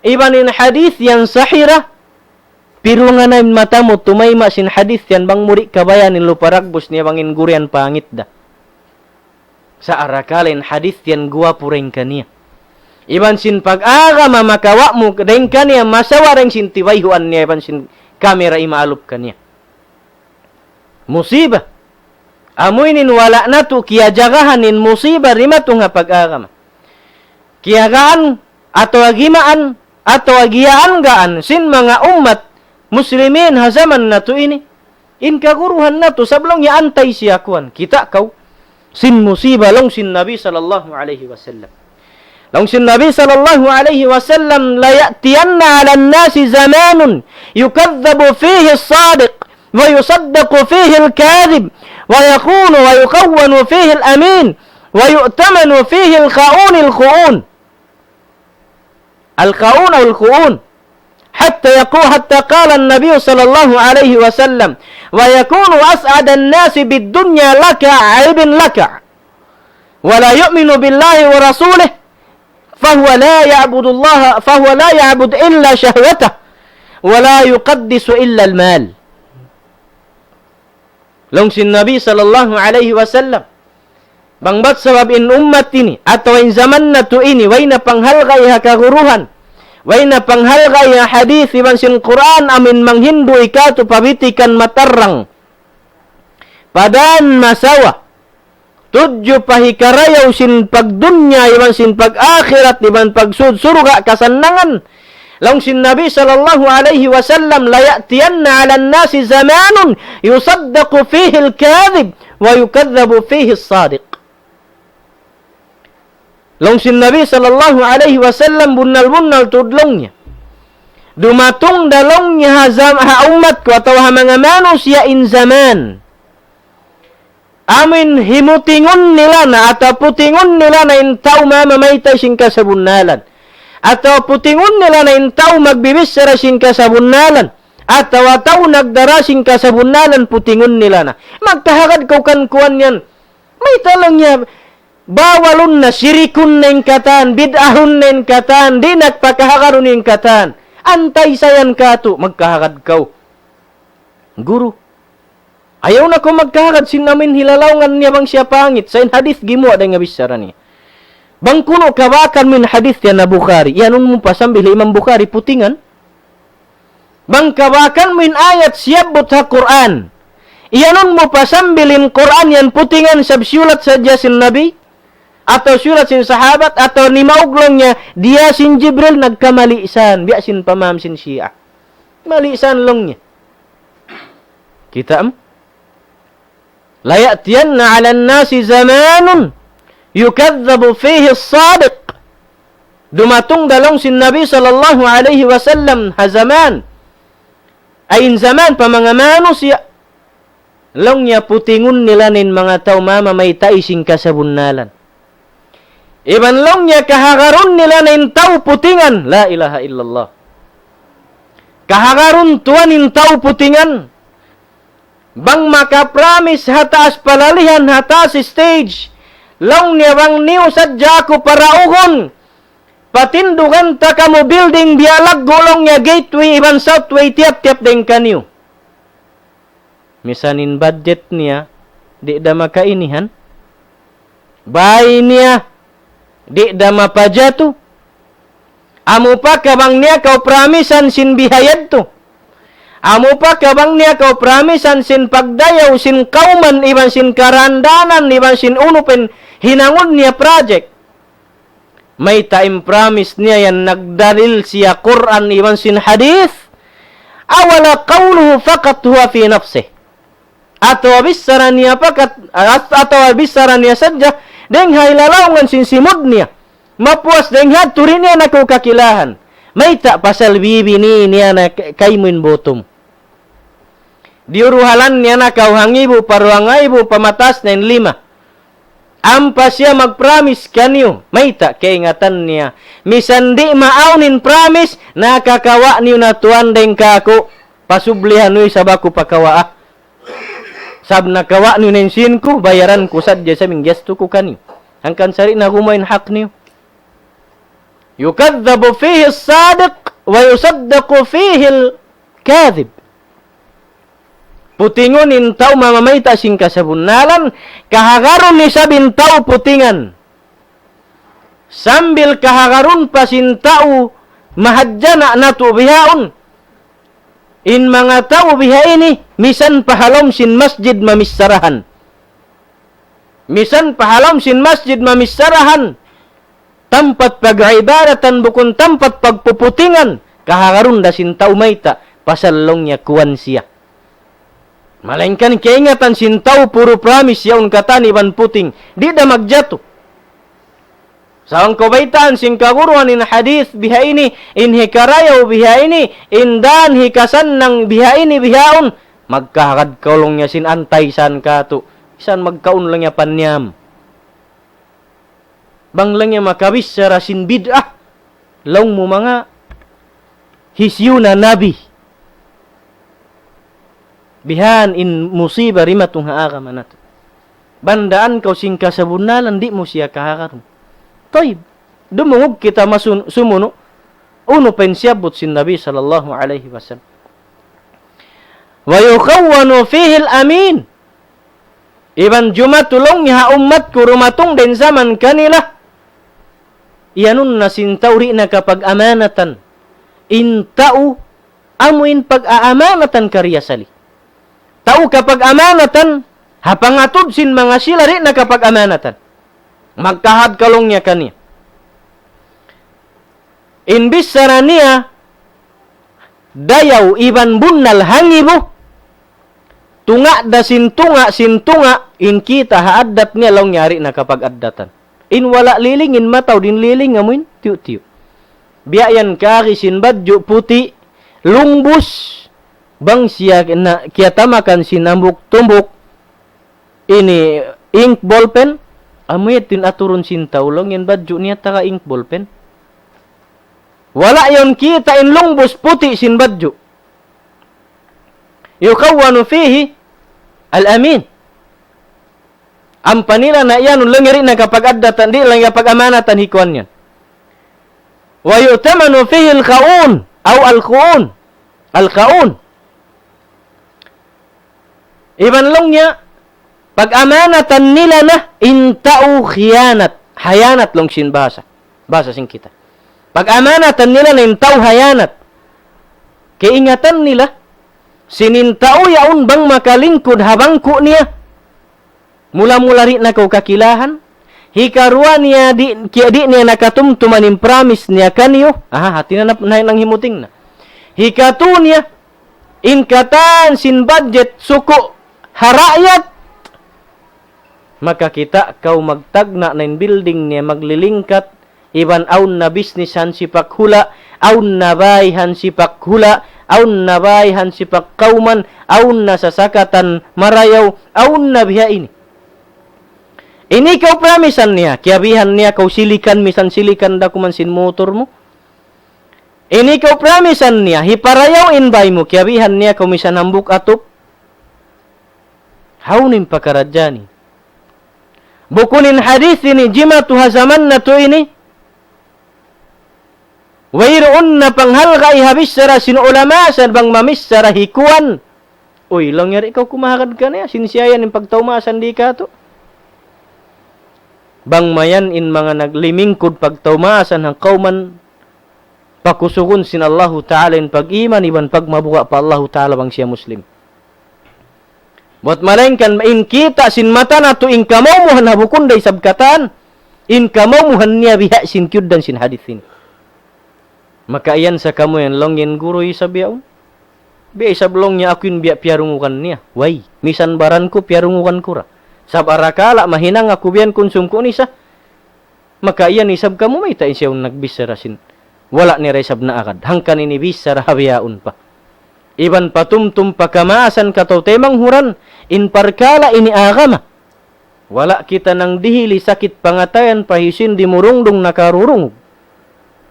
iban in hadith yan sahira pero nga na mata mo tumayma sin hadith yan bang muri kabayan in luparagbus niya bangin gurian pangit da sa arakalin hadith yan guwapo rin kaniya iban sin pag-agama makawa mo rin kaniya masawa rin sin tiwayhuan niya iban sin kamera imaalup kaniya musibah amoy nin wala na to kiyajagahan nin musibah rima to nga pag-agama kiyagaan ato agimaan ato agiyaan gaan sin mga umat muslimin ha zaman na to ini in kaguruhan na to sablong ya antay siya kuan kita kaw sin musibah long sin Nabi sallallahu alaihi wasallam long sin Nabi sallallahu alaihi wasallam la ya'tiyanna 'ala an-nasi zamanun yukadzabu fihi as-sadiq wa yusaddaqu fihi al-kadhib wa yakunu wa yukawwanu fihi al-amin wa yu'tamanu fihi al-kha'un al-khu'un al-kha'un aw al-khu'un حتى قال النبي صلى الله عليه وسلم ويكون أسعد الناس بالدنيا لك عيب لك ولا يؤمن بالله ورسوله فهو لا يعبد إلا شهوته ولا يقدس إلا المال لونس النبي صلى الله عليه وسلم bangbat sabab in ummat ini atau in zaman na to ini way na panghalgay ha kaguruhan way na panghalgay nga hadith iban sin Quran amin manghindu ikato pabitikan matarrang padan masawa tudyo pahikarayaw sin pagdunya iban sin pag-akhirat iban pagsudsuruga kasanangan long sin Nabi sallallahu alaihi wasallam la ya'tiyanna 'ala an-nasi zamanun yusaddaqu fihi al-kadhib wa yukadzabu fihi as-sadiq long sin Nabi sallallahu alaihi wasallam bunal-bunal tudlongnya dumatong dalongnya ha umat ko atau ha mga manusia in zaman amin himutingon nila na atau putingon nila na in tao mamamaytay sin kasabunalan atau putingon nila na in tao magbibisara sin kasabunalan atau tao nagdara sin kasabunalan putingon nila na magtahagad ko kan kuan yan may talong niya bawalun na sirikun ning katan bid'ahun ning katan di nagpakahagaron ning katan antay sayan kato magkahagad kaw guru ayaw na ko magkahagad sin namin hilalawngan niya bang siya pangit sa hadith gimo aday nga bisara niya bang kuno kabakan min hadith yan na Bukhari yanun mo pasambil Imam Bukhari putingan bang kabakan min ayat siyabot ha Quran yanun mo pasambilin Quran yan putingan sabsyulat sa jasin Nabi atau surat sin sahabat atau ni mauglong niya dia sin Jibril nagkamalisan biya sin pamam sin Syiah malisan long niya kita la ya'tiyanna 'ala an-nasi zamanun yukadzabu fihi as-sadiq dumatong dalong sin Nabi sallallahu alaihi wasallam ha zaman ayin zaman pa mga manusia long niya putingon nila nin mga tao mamamaytay sin kasabunalan iban long niya kahagaron nila na intaw putingan. La ilaha illallah. Kahagaron tuan intaw putingan. Bang makapromise hataas palalihan hataas stage. Long niya bang niyo sadya ko para uhon. Patindugan ta kamo building bialag gulong niya gateway iban southway tiap-tiap deng kanyo. Misanin budget niya di da makainihan. Bay niya di da mapajatu. Amo pa kabang niya kau pramisan sin bihayad to. Amo pa kabang niya kau pramisan sin pagdayaw sin kauman iban sin karandanan iban sin unupen hinangon niya project. May time promise niya yan nagdalil siya Quran iban sin hadith. Awala qawluhu faqat huwa fi nafsih. Atau abisara niya pakat atau abisara niya sadya deng hailalawngan sin simud niya. Mapuas deng hat turin niya naku kakilahan. May ta pasal bibi ni niya na kaymuin botom. Diuruhalan niya na kauhangibu, paruangaibu, pamatas na 5. Ampa siya mag-promise kanyo. May ta kaingatan niya. Misan di maaunin promise, nakakawa niyo na tuandeng ka ako. Pasublihan niyo sa bako pakawa. Sab nakawa niyo nensin ko, bayaran ko sadya sa minggesto ko kanyo. Hangkan sari na gumain hak niyo. Yukadzabu fihi as-sadiq wa yusaddaqu fihi al-kadhib. Putingon in tao mamamayta sing kasabunalan, kahagaron ni sabin tao putingan. Sambil kahagaron pa sin tao mahadjana nato bihaon. In mga tao biha ini, misan pahalom sin masjid mamissarahan. Misan pahalom sin masjid mamissarahan. Tempat pag-ibadatan bukun tempat pagpuputingan. Kahagaron da sin tao mayta, pasalong niya kuwan siya. Malainkan keingatan sin tao puro promise yaun katani ban puting. Di da magjato. Sawang kabaitaan sin kaguruan in hadith biha ini, in hikarayaw biha ini, in dan hikasan ng biha ini bihaon, magkahagad kaulong niya sin antay san kato. Isan magkaun lang niya panyam. Bang lang niya makabis sa rasin bid'ah. Laong mo mga hisyu na nabi. Bihan in musibah rimatong haaga manat. Bandaan kau sing kasabunalan di mo siya kahakaron. Toy, dumungog kita sumuno. Uno pensyabot sin Nabi sallallahu alaihi wasallam. Wa yukawwanu fihi al-amin. Iban jumatulong niya ummat ko rumatong din zaman kanila. Iyanun na sintawri na kapag amanatan. Intao amuin pag-aamanatan karya sali. Tao kapag amanatan, hapangatod sin mga sila rin na kapag amanatan. Magkahad kalong niya kaniya. Inbis sara niya, dayaw iban bunnal hangibo, tunga da sintunga, in kita haadat niya lang nyari na kapag addatan. In wala liling, in mataw din liling amuin, tiyo-tiyo. Biyayan kari sinbadyo puti, lungbus, bang siya na kiyatamakan sinambuk-tumbuk ini ink ballpen amuyat tinaturun sintaulong yan badyo niya taka ink ballpen wala yon kita in lungbus puti sin badyo yukawwanu fihi al-amin ang panila na yan langiri na kapag addatan di lang kapag amanatan hikuan yan wa yu'tamanu fihi al-kha'un aw al-kha'un Iban long niya, pag amanatan nila na, intao khiyanat. Hayanat long sin basa. Basa sin kita. Pag amanatan nila na intao hayanat. Keingatan nila, sinintao yaun bang makalingkod habang ko niya. Mula-mula rin na kau kakilahan. Hikaruan niya, di niya nakatumtuman yung promise niya kaniyo. Hati na nang himuting na. Hikatu niya, inkatan sin budget suko harayat maka kita kau magtagna na in building niya maglilingkat iban aun na businessan si pakhula aun na bayhan si pakhula aun na bayhan si pakkauman aun na sasakatan marayaw aun na biha ini kau promisan niya kiabihan niya kau silikan misan silikan da kuman sin motor mo kau promisan niya hiparayaw inbay mo kiabihan niya kau misan hambuk atop haunin pakaradjani. Bukunin hadis ini jimatu hazaman na to ini. Wairoon na panghalga ihabis sara sin ulama sa bang mamis sara hikuan. Uy, lang yari ikaw kumahagad ka na sinsiyayan yung pagtaumasan di ka to. Bang mayan in mga naglimingkod pagtaumasan ng kauman pakusugun sin Allahu Ta'ala in pag-iman iban pagmabuka pa Allahu Ta'ala bang siya Muslim. Buat malengkan in kita sin mata na to in kamamuhan habukun day sabkatan in kamamuhan niya biha sin kyud dan sin hadithin. Maka iyan sa kamu yan long yan guru isabiyaw. Biya isablong niya ako yung biya piarungukan niya. Way, misan baran ko piarungukan ko ra. Sab arakala mahinang ako biyan konsum ko nisa. Maka iyan isab kamu may tain siya nagbisara sin wala ni resab na akad hangkan ini bisa rahabiyaun pa iban patumtum pakamaasan kataw temang huran in parkala ini agama wala kita nang dihili sakit pangatayan pahisin di murungdong nakarurung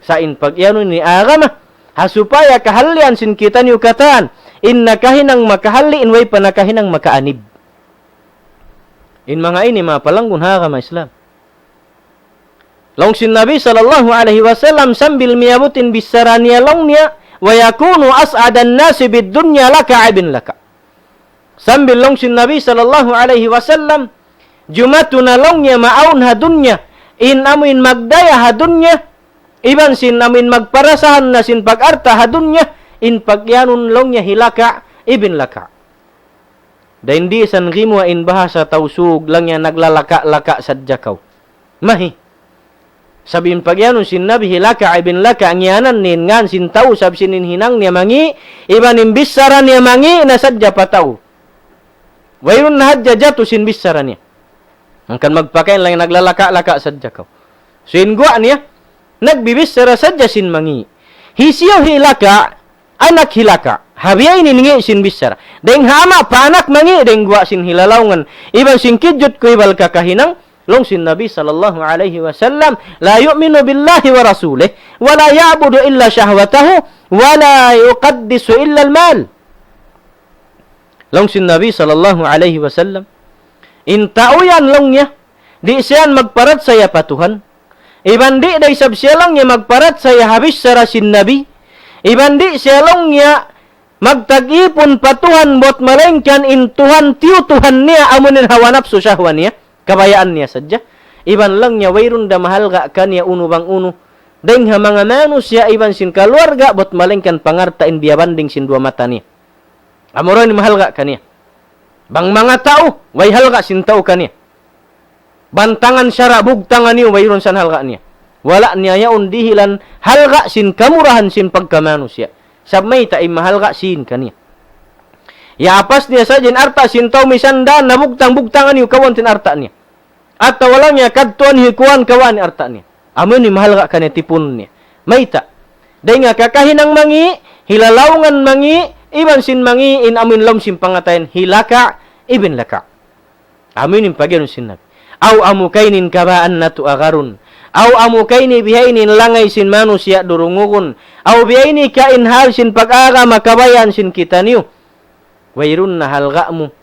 sa in pagyano ni agama hasupaya kahalian sin kita niyo kataan in nakahinang makahalli in way panakahinang makaanib in mga ini mapalanggun agama Islam. Long sin Nabi sallallahu alaihi wasallam sambil miyabutin bisaraniya longnya wa yakunu as'adan nasi bid dunya laka ibn laka. Sambil long sin Nabi sallallahu alaihi wasallam jumatuna longnya ma'aun hadunya in amin magdaya hadunya iban sin amin magparasahan na sin pagarta hadunya in pagyanun longnya hilaka ibn laka. Dan di san gimwa in bahasa tausug langnya naglalaka-laka sadjakaw. Mahi sabihin pagyanon sin Nabi hilaka ibn laka ang yanan nin ngan sin tau sab sinin hinang niya mangi iban imbisaran niya mangi nasadya pataw wayrun nahadya jatu sin bisaran niya angkan magpakain lang naglalaka-laka sadya kaw sin gua niya nagbibisara sadya sin mangi hisiyaw hilaka anak hilaka habiyay niningi sin bisara deng hama panak mangi deng gua sin hilalawngan iban sin kidjut ko ibal kakahinang long sin Nabi sallallahu alaihi wasallam la yu'minu billahi wa rasulih wa la ya'budu illa syahwatahu wa la yuqaddisu illa al-mal. Long sin Nabi sallallahu alaihi wasallam intauyan longnya di siyan magparat saya patuhan ibandi day sab siya langnya magparat saya habis sara sin Nabi ibandi siya longnya magtag-ipon patuhan bot malengkan in Tuhan tiu Tuhan niya amunin hawa nafsu syahwan niya kabayaan niya sadya iban lang niya wayrun da mahal ga kanya uno bang uno deng ha mga manusia iban sin keluarga bot malengkan pangarta in biya banding sin dua mata niya amuron ni mahal ga kanya bang mga tao way hal ga sin tao kanya bantangan syara bugtangan niyo wayrun san hal ga niya wala niya yaon dihilan hal ga sin kamurahan sin pagkamanusia sabmay ta mahal ga sin kanya ya apas niya sa jen arta sintaw misanda na bugtang-bugtangan yung kawan tin arta niya. At walang niya kadtuan hikuan kawan arta niya. Amo ni mahal ka kanya tipon niya. Maita. Day nga kakahinang mangi, hilalawngan mangi, iban sin mangi in amin lam sin pangatayan hilaka ibn laka. Amin yung pagyan sin nabi. Aw amu kainin kabaan na tuagarun. Aw amu kaini bihainin langay sin manusia durungugun. Aw bihaini kain hal sin pag-aga makabayan sin kita niyo. Wayrun na halga mo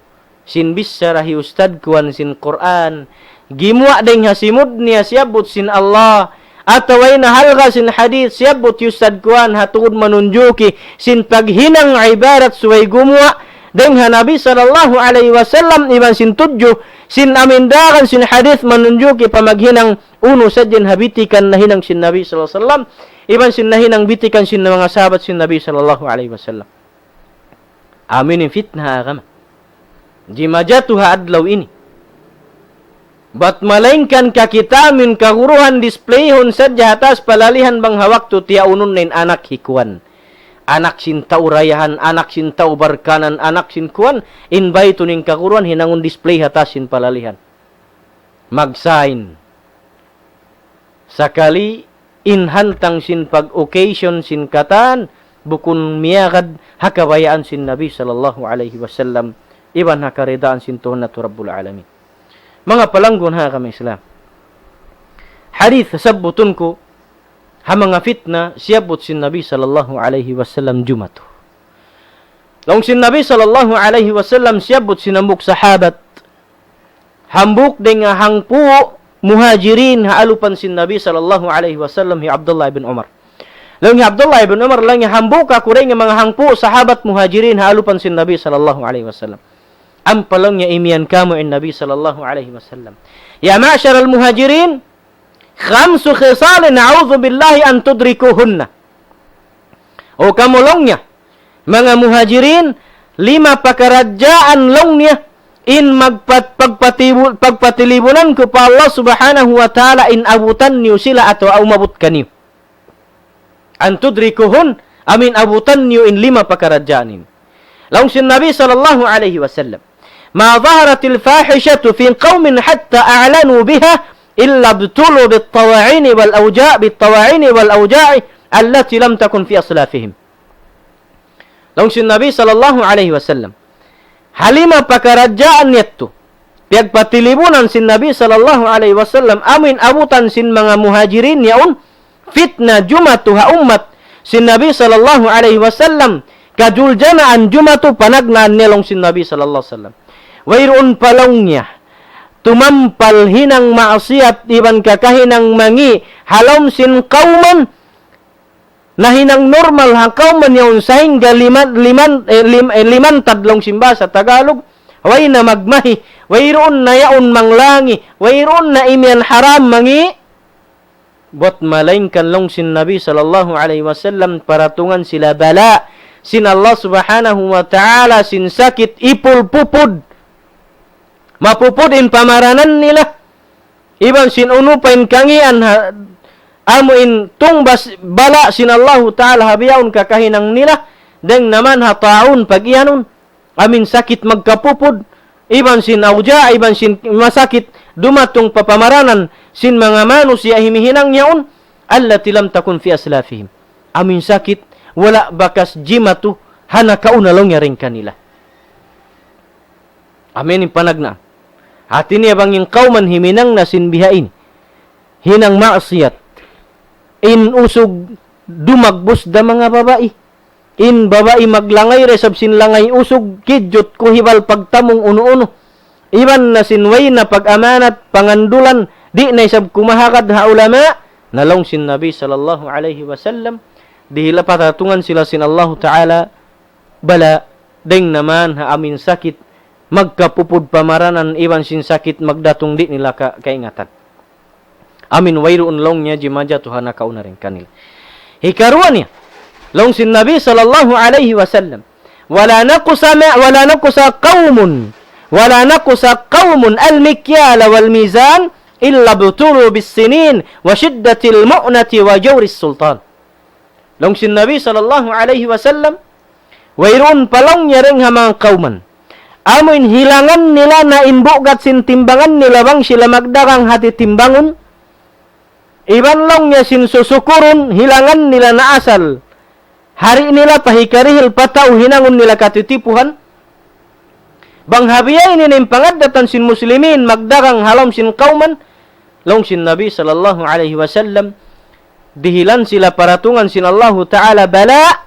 sin bisarahi ustad kuan sin Quran gimwa deng hasimud niya siyabot sin Allah ataway na halga sin hadith siyabot ustad kuan hatud manunjuki sin paghinang ibarat suway gumwa deng Nabi sallallahu alaihi wasallam iban sin tudyo sin amindakan sin hadith manunjuki pamaghinang uno sadyan habitikan nahinang sin Nabi sallallahu alaihi wasallam iban sin nahinang bitikan sin mga sahabat sin Nabi sallallahu alaihi wasallam. Amin yung fitnah agama. Di majatuha adlaw ini. Bat malengkan kakitamin kaguruhan displayhon sadya atas palalihan bang hawaktu tiya unun nin anak hikuan. Anak sintau rayahan, anak sintau barkanan, anak sinkuan. Invite ning kaguruhan hinangun display atas sin palalihan. Magsain. Sakali inhantang sin pag-occasion sin kataan. Bukun miyagad hakabayaan sin Nabi sallallahu alaihi wasallam iban hakaridaan sin Tuhan natu Rabbul Alamin. Mga palanggon ha kami Islam. Hadith sabutun ko ha mga fitna siyabot sin Nabi sallallahu alaihi wasallam jumatu. Long sin Nabi sallallahu alaihi wasallam siyabot sinambuk sahabat hambuk dengan hangpu muhajirin ha alupan sin Nabi sallallahu alaihi wasallam hi Abdullah bin Umar. Lang Abdullah ibn Umar lang hambuka kuray nga mga hangpu sahabat muhajirin halupan sin Nabi sallallahu alaihi wasallam. Am palang niya imian kamo in Nabi sallallahu alaihi wasallam. Ya ma'syar al-muhajirin, khamsu khisalin a'udzu billahi an tudrikuhunna. O kamulong niya, mga muhajirin, 5 pakarajaan long niya in pagpatilibunan ko pa Allah subhanahu wa ta'ala in abutan niyo sila ato umabot kaniyo. An tudrikuhun amin abutan niyo in 5 pakarajaanin. Laung sin Nabi sallallahu alaihi wasallam, ma zaharatil fahishatu fi qaumin hatta a'lanu biha illa btulu bit-tawa'in wal awja' bit-tawa'in wal awja'i allati lam takun fi aslafihim. Longsin Nabi sallallahu alaihi wasallam halima pakarajaan yattu piag patilibunan sin Nabi sallallahu alaihi wasallam amin abutan sin mga muhajirin yaun fitna jumatu ha ummat sin Nabi sallallahu alaihi wasallam kajul janaan jumatu panagnaan nilong sin Nabi sallallahu alaihi wasallam wayroon palongnya tumampal hinang maasiat iban kakahinang mangi halom sin kauman na hinang normal ha kauman yaun sahingga liman tadlong simba sa Tagalog way na magmahi wayroon na yaon manglangi wayroon na imian haram mangi buat malaingkan long sin Nabi sallallahu alaihi wasallam paratungan sila bala sin Allah subhanahu wa ta'ala sin sakit ipul pupud mapupudin pamaranan nila iban sin unupain kangian amuin tungbas bala sin Allah ta'ala habiyaun kakahinang nila deng naman hataun pagianun amin sakit magkapupud iban sin auja iban sin masakit dumatong papamaranan sin mga manusia himihinang yaon allati lam takun fi aslafihim amin sakit wala bakas jimatu hana kaunalong yaring kanila amin panagna hati niya bang yung kauman himinang na sin bihain hinang maasiyat in usog dumagbus da mga babae in babae maglangay resab sin langay usog kidyot ko hibal pagtamong uno-uno iban na sinway na pag-amanat pangandulan di na isab kumahakad ha ulama nalong sin Nabi sallallahu alaihi wasallam dihila patatungan sila sin Allah Ta'ala bala deng naman ha amin sakit magkapupud pamaranan iban sin sakit magdatong di nila kaingatan amin wayroon long niya jimaja Tuhan na kauna rin kanila hikaruan niya long sin Nabi sallallahu alaihi wasallam wala nakusa qaumun al-mikyala wal mizan illa butulu bis sinin wa shiddatil mu'nati wa jawris sultan long sin Nabi sallallahu alaihi wasallam wayroon palong niya rin ha mga kauman amoin hilangan nila na imbugat sin timbangan nila bang sila magdarang hati timbangon iban long niya sin susukurun hilangan nila na asal hari nila pahikarihil pataw hinangon nila katitipuhan bang habiyay ninim pangadatan sin muslimin magdarang halom sin kauman long sin Nabi sallallahu alaihi wasallam dihilan sila paratungan sin Allah Ta'ala bala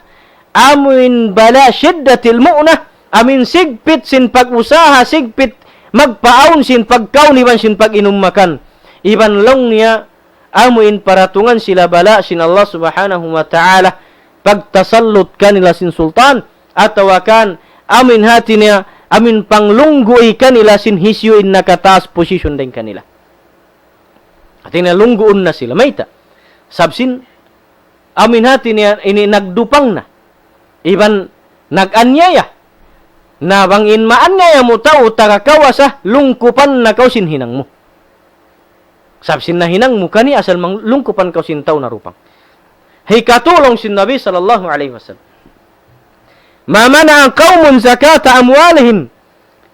amuin bala syiddatil mu'nah amin sigpit sin pag-usaha sigpit magpaon sin pagkaon iban sin pag-inom makan iban long niya amuin paratungan sila bala sin Allah subhanahu wa ta'ala pagtasallut kanila sin sultan atawakan amin hati niya amin panglungguy kanila sin hisyuin nakataas posisyon din kanila at inalungguon na sila mayta sabsin amin hati niya ini nagdupang na iban naganyaya na bangin maanyaya mo tao takakawasa lungkupan na kausin hinang mo sabsin na hinang mo kani asal mang lungkupan kausin tao na rupang hikatulong sin Nabi sallallahu alaihi wasallam ma mana qaumun zakata amwalihim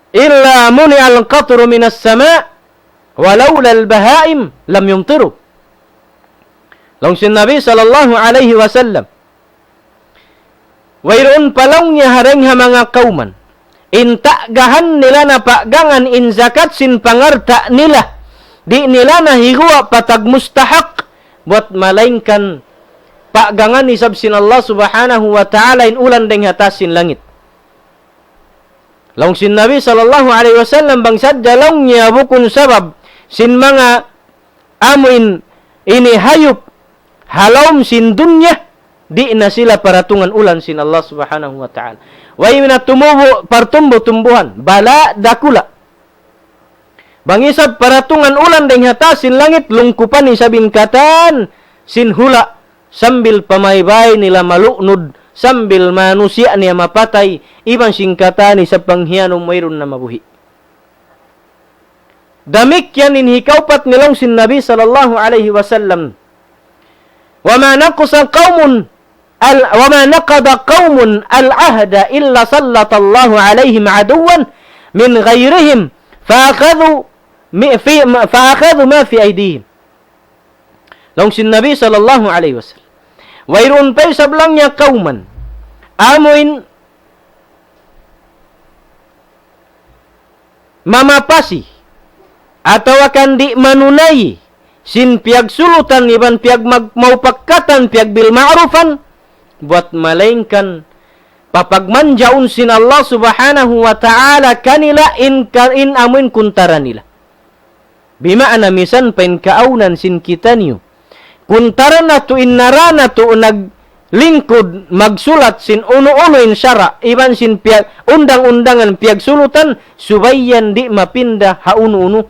illa muni al-qatru minas sama' walaula al-bahaim lam yumtiru long sin Nabi sallallahu alaihi wasallam wayroon palong niya hareng ha mga kauman intagahan nila na pagangan in zakat sin pangarta nila di nila na higua patag mustahak buat malaingkan pagangan isab sin Allah subhanahu wa ta'ala in ulan deng hatasin langit long sin Nabi sallallahu alaihi wasallam bang sadya long niya bukun sabab sin mga amuin ini hayop halom sin dunya di na sila paratungan ulan sin Allah subhanahu wa ta'ala way na tumubo partumbo-tumbuhan bala dakula bangisab paratungan ulan deng hatasin langit lungkupan isabin katan sin hula sambil pamaybay nila malunod sambil manusia niya mapatay iban singkatan sa panghianong mayroon na mabuhi damik yan inhikawpat nilong sin Nabi sallallahu alaihi wasallam wama naqada qaumun al-ahda illa sallatallahu alaihim aduwan min ghairihim fa'akhadhu ma fi aydihim long sin Nabi sallallahu alaihi wasallam Wayroon pa sablangnya kauman. Amuin mamapasi atau akan di manunai sin piag sulutan iban piag maupakatan piag bil ma'rufan buat malainkan papagmanjaun sin Allah subhanahu wa ta'ala kanila in amuin kuntara nila. Bima'ana misan pain kaaunan sin kita niyo. Kuntara na to innara na to naglingkod magsulat sin uno-uno in syara iban sin piag undang-undangan piag sulutan subayan di mapinda hauno-uno.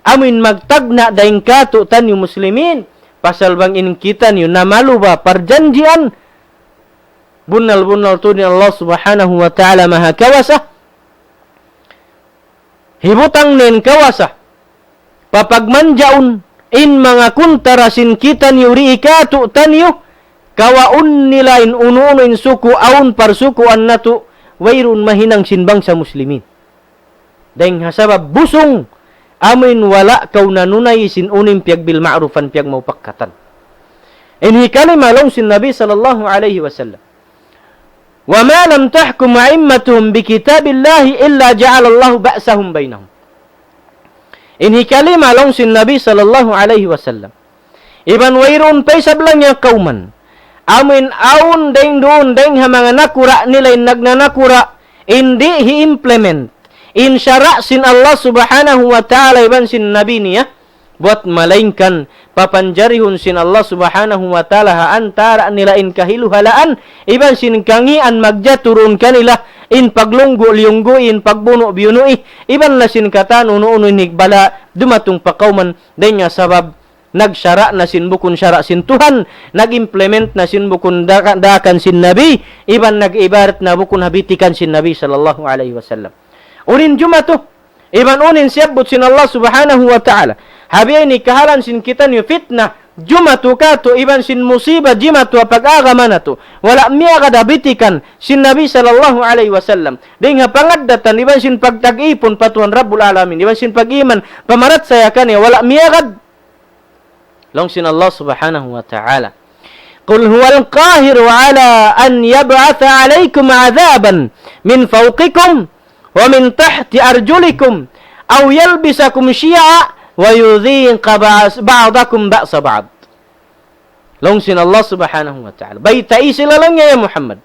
Amin magtagna daing kato tanyo muslimin pasal bang in kita niyo namalu ba perjanjian bunal-bunal tu ni Allah subhanahu wa ta'ala maha kawasa hibutang nen kawasa papagmanjaun in mga kuntarasin kita niyo ri kato tanyo kawaun nilain uno-uno in suku aun parsukuan nato wairun mahinang sinbang sa muslimin daing hasabab busong amin wala kau nanunay sin unim piag bil ma'rufan piag maupakatan. Inhi kalima long sin Nabi sallallahu alaihi wasallam. Wa ma lam tahkum a'immatuhum bi kitabillahi illa ja'ala Allah ba'sahum bainahum. Inhi kalima long sin Nabi sallallahu alaihi wasallam. Iban wairun pay sablangnya kauman. Amin aun deng doon deng hamanga nakura nilay nagnanakura hindi hi-implement in syara' sin Allah subhanahu wa ta'ala iban sin nabi niya buat malainkan papanjarihun sin Allah subhanahu wa ta'ala antara nila in kahilu halaan iban sin kangian magjaturun kanila in paglunggo liyunggo in pagbuno biyunui iban na sin katan uno-uno bala dumatong pakauman denya sabab nagsyara na sin bukun syara sin Tuhan nag-implement na sin bukun dakan sin nabi iban nag-ibarat na bukun habitikan sin nabi sallallahu alaihi wasallam. Unin jumatuh iban unin siyabut sin Allah subhanahu wa ta'ala habi ini kahalan sin kita ni fitnah jumatu kato iban sin musibah jimatu pag-agama na to wala miya kadabitikan sin Nabi sallallahu alaihi wasallam ding pangaddatan iban sin pagtag-ipon patuhan Rabbul Alamin iban sin pag-iman pamarat saya kanya wala miya kad long sin Allah subhanahu wa ta'ala qul huwal qahiru ala an yab'atha alaykum adhaban min fawqikum wa min tahti arjulikum aw yalbisakum syi'a wa yudhiqa ba'dakum ba'sa ba'd. Long sin Allah subhanahu wa ta'ala. Baitai sila lang ya Muhammad.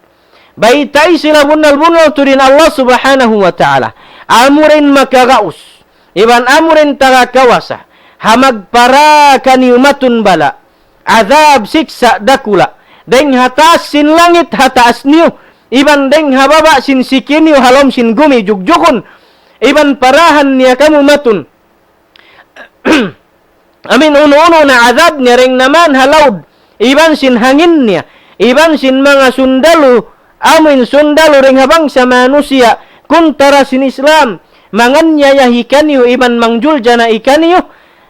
Baitai sila bunal-bunal turin Allah subhanahu wa ta'ala. Amurin makagaus. Iban amurin tagakawasa. Hamag para kaniumatun bala. Azab siksa dakula. Deng hatas sin langit hataas niyo. Iban deng hababa sin sikiniyo halom sin gumi jugjukun. Iban parahan niya kamu matun. Amin uno-uno na azab niya ring naman halaud. Iban sin hangin niya. Iban sin mga sundalo. Amin sundalo ring habang sa manusia. Kuntara sin Islam. Mangan niya yahikaniyo. Iban mangjul jana ikaniyo.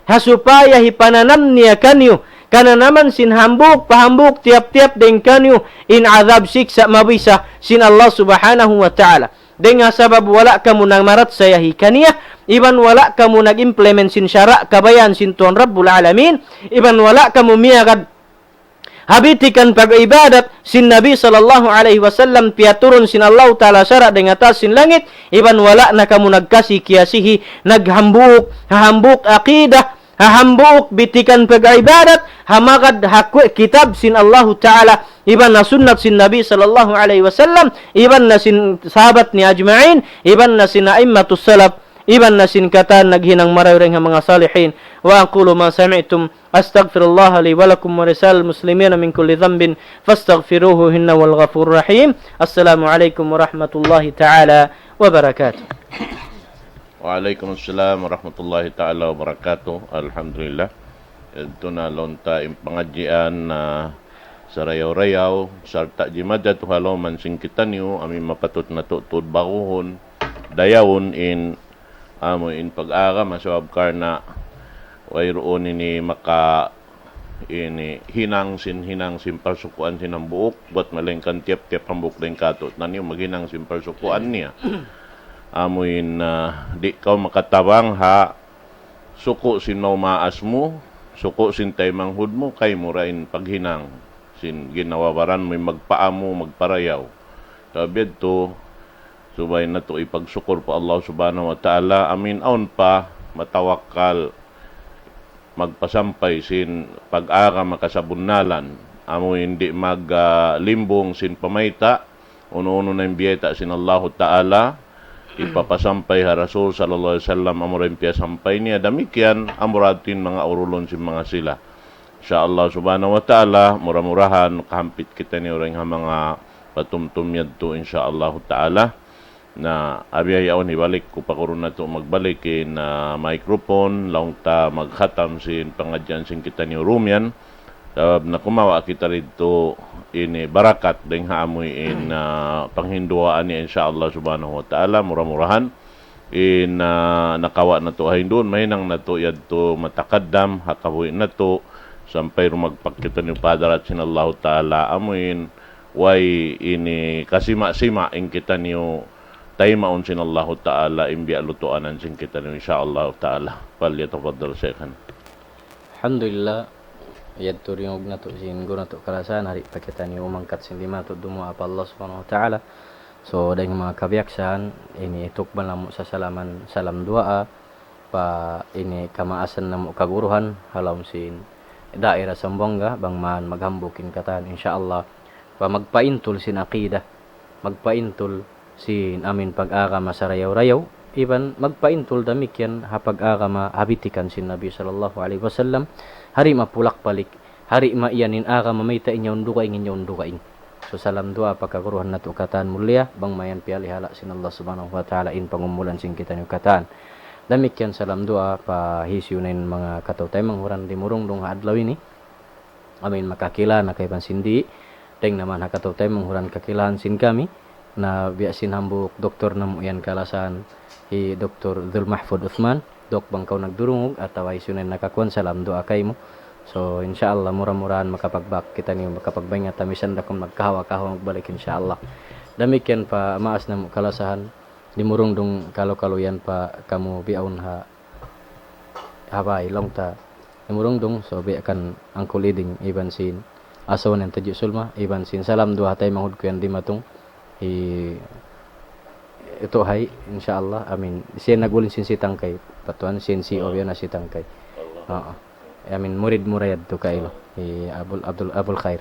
Hasupaya hipananam niya kaniyo. Kana naman sin hambuk, pahambuk, tiap-tiap deng kanyo in azab siksa mabisa sin Allah subhanahu wa ta'ala. Dengan sabab wala kamu nang marat saya hikaniya, iban wala kamu nag-implement sin syara' kabayan sin Tuhan Rabbul Alamin, iban wala kamu miyagad habitikan pag-ibadat sin Nabi sallallahu alaihi wasallam piaturun sin Allah ta'ala syara' dengan atas sin langit, iban wala na kamu nagkasi kiyasihi, naghambuk, hahambuk aqidah, hahambuk bitikan pag-ibadat, hamagad hakwe kitab sin Allah Ta'ala, iban na sunnat sin Nabi sallallahu alaihi wasallam, iban na sin sahabat ni ajma'in, iban na sin a'immatus salaf, iban na sin katan naghinang marawring mga salihin. Wa aqulu ma sami'tum astaghfirullah li wa lakum wa risal muslimina min kulli dhanbin fastaghfiruhu innahu wal ghafurur rahim. Assalamu alaikum warahmatullahi ta'ala wabarakatuh. Waalaikumsalam warahmatullahi ta'ala wabarakatuh. Alhamdulillah. Ito na lonta yung pangadjian na sa rayaw-rayaw. Sarta jimada to haloman singkitan nyo. Amin mapatot na tutod bakuhon. Dayawon in amo in pag-aga masawab karna wayroon ini maka ini hinang sin parsukuan sin ang buok. Buat malengkan tiap-tiap ang buok din katot. Nanyo maghinang sin parsukuan niya. Amuin di kau makatabang ha suko sin maas mo, suko sin tay manghud mo kay murain paghinang sin ginawawaran mo magpaamo magparayaw. Kabid to subay na to ipagsukor pa Allah subhanahu wa ta'ala. Amin aun pa matawakal magpasampay sin pag-aga makasabunalan. Amo hindi maglimbong sin pamaita. Uno-uno na yung biyeta sin Allah ta'ala. Ipapasampay ha Rasul sallallahu alaihi wasallam amurin piya sampay niya. Damikyan amuratin mga urulon sin mga sila. Insyaallah subhanahu wa ta'ala murah-murahan kahampit kita ni orang mga patumtum yadto insyaallah ta'ala. Na abiyayaon ibalik ko pa karon na to magbalik na microphone laong ta maghatam sin pangadyan sin kita ni Rumian na kumawa kita rito ini barakat ding haamoy in panghinduaan ni insyaallah subhanahu wa ta'ala murah-murahan in nakawa na to hindon mahinang na to yadto matakaddam hakabuhi na to sampay rumagpakita ni Padre at sinallahu ta'ala amuin way ini kasima-sima in kita niyo tayo maun sinallahu ta'ala imbiya lutuanan sin kita niyo insyaallah ta'ala. Falyatafaddal Syekhan. Alhamdulillah yadto ringog na to sin guna to kalasan hari pakita niyo umangkat sin lima to dumo apa Allah subhanahu wa ta'ala. So dahil mga kabiyaksan ini tukban namo sa salam doa pa ini kamaasan namo kaguruhan halom sin daerah Sambonga bangman maghambukin katan insyaallah pa magpaintul sin aqidah magpaintul sin amin pag-agama sa rayaw-rayaw iban magpaintul damikyan hapag-agama habitikan sin Nabi sallallahu alaihi wasallam hari mapulak balik hari maiyanin agama may ta inyaw dukaing inyaw dukaing. So salam doa pagkaguruhan na to katan mulia bang mayan pialihala sin Allah subhanahu wa ta'ala in pangumulan sin kita ni katan. Damikyan salam doa pa hisyunin mga kataw-tay manghuran di murungdong adlaw ini. Amin makakila na kay pansindi. Deng naman hakataw-tay manghuran kakilahan sin kami na biasin hambuk doktor namo yan kalasan hi Dr. Dhul Mahfud Uthman. Dok bangkaw nagdurungog ataw hisyunin nakakuan salam doa kay mo. So insyaallah murah-murahan makapagbak kita ni makapagbaynga tamisan da kung magkahawa-kahawa magbalik insyaallah. Damikyan pa maas na kalasahan di murungdong kalo-kalo yan pa kamu biaun ha habay long ta di murungdong so bi akan angkol iding iban sin asaw nan taji sulma iban sin salam dua tay mahud ko yan di matong ito hay insyaallah amin siya nagulin sin sitang kay patuan sin si obya na sitang kay amin murid murayad to kailo Abdul Khair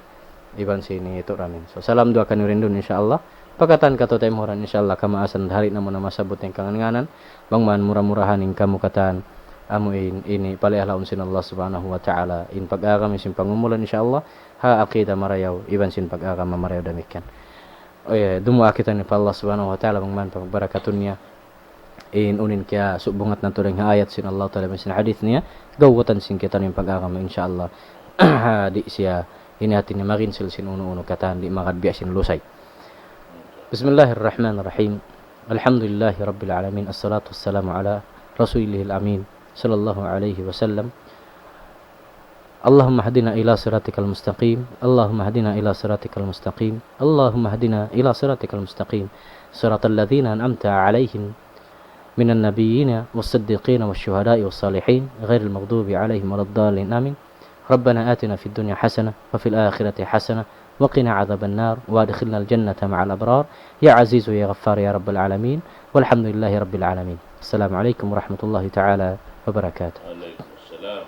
iban sin ito ramin so salam dua kanurin dun insyaallah pagkatan kato tayo moran insyaallah kamaasan hari na mo na masabot ng kanganganan bangman murah-murahan ing kamu katan amuin ini palialaon sin Allah subhanahu wa ta'ala in pag-agam sin pangumulan insyaallah ha akida marayaw iban sin pag-agam marayaw damikan dumo kita ni Allah subhanahu wa ta'ala bangman pagbarakatun niya in unin kaya subungat na to ring ayat sin Allah ta'ala sin hadith niya gawatan sin kita ni pag-agam insyaallah di siya inatin ni maginsil sin uno-uno katan di makadbiya sin lusay. Bismillahirrahmanirrahim. Alhamdulillahi rabbil alamin. Assalatu wassalamu ala rasulihil amin sallallahu alaihi wasallam. Allahumma hadina ila siratikal mustaqim. Allahumma hadina ila siratikal mustaqim. Allahumma hadina ila siratikal mustaqim. Siratal ladzina an'amta alaihim minan nabiyyina was-siddiqina wasyuhada'i was-salihin ghairil maghdubi alaihim waladdallin. Amin. Rabbana atina fid dunya hasanah wa fil akhirati hasanah وقنا عذاب النار وادخلنا الجنة مع الأبرار يا عزيز يا غفار يا رب العالمين والحمد لله رب العالمين. السلام عليكم ورحمة الله تعالى وبركاته. عليكم السلام.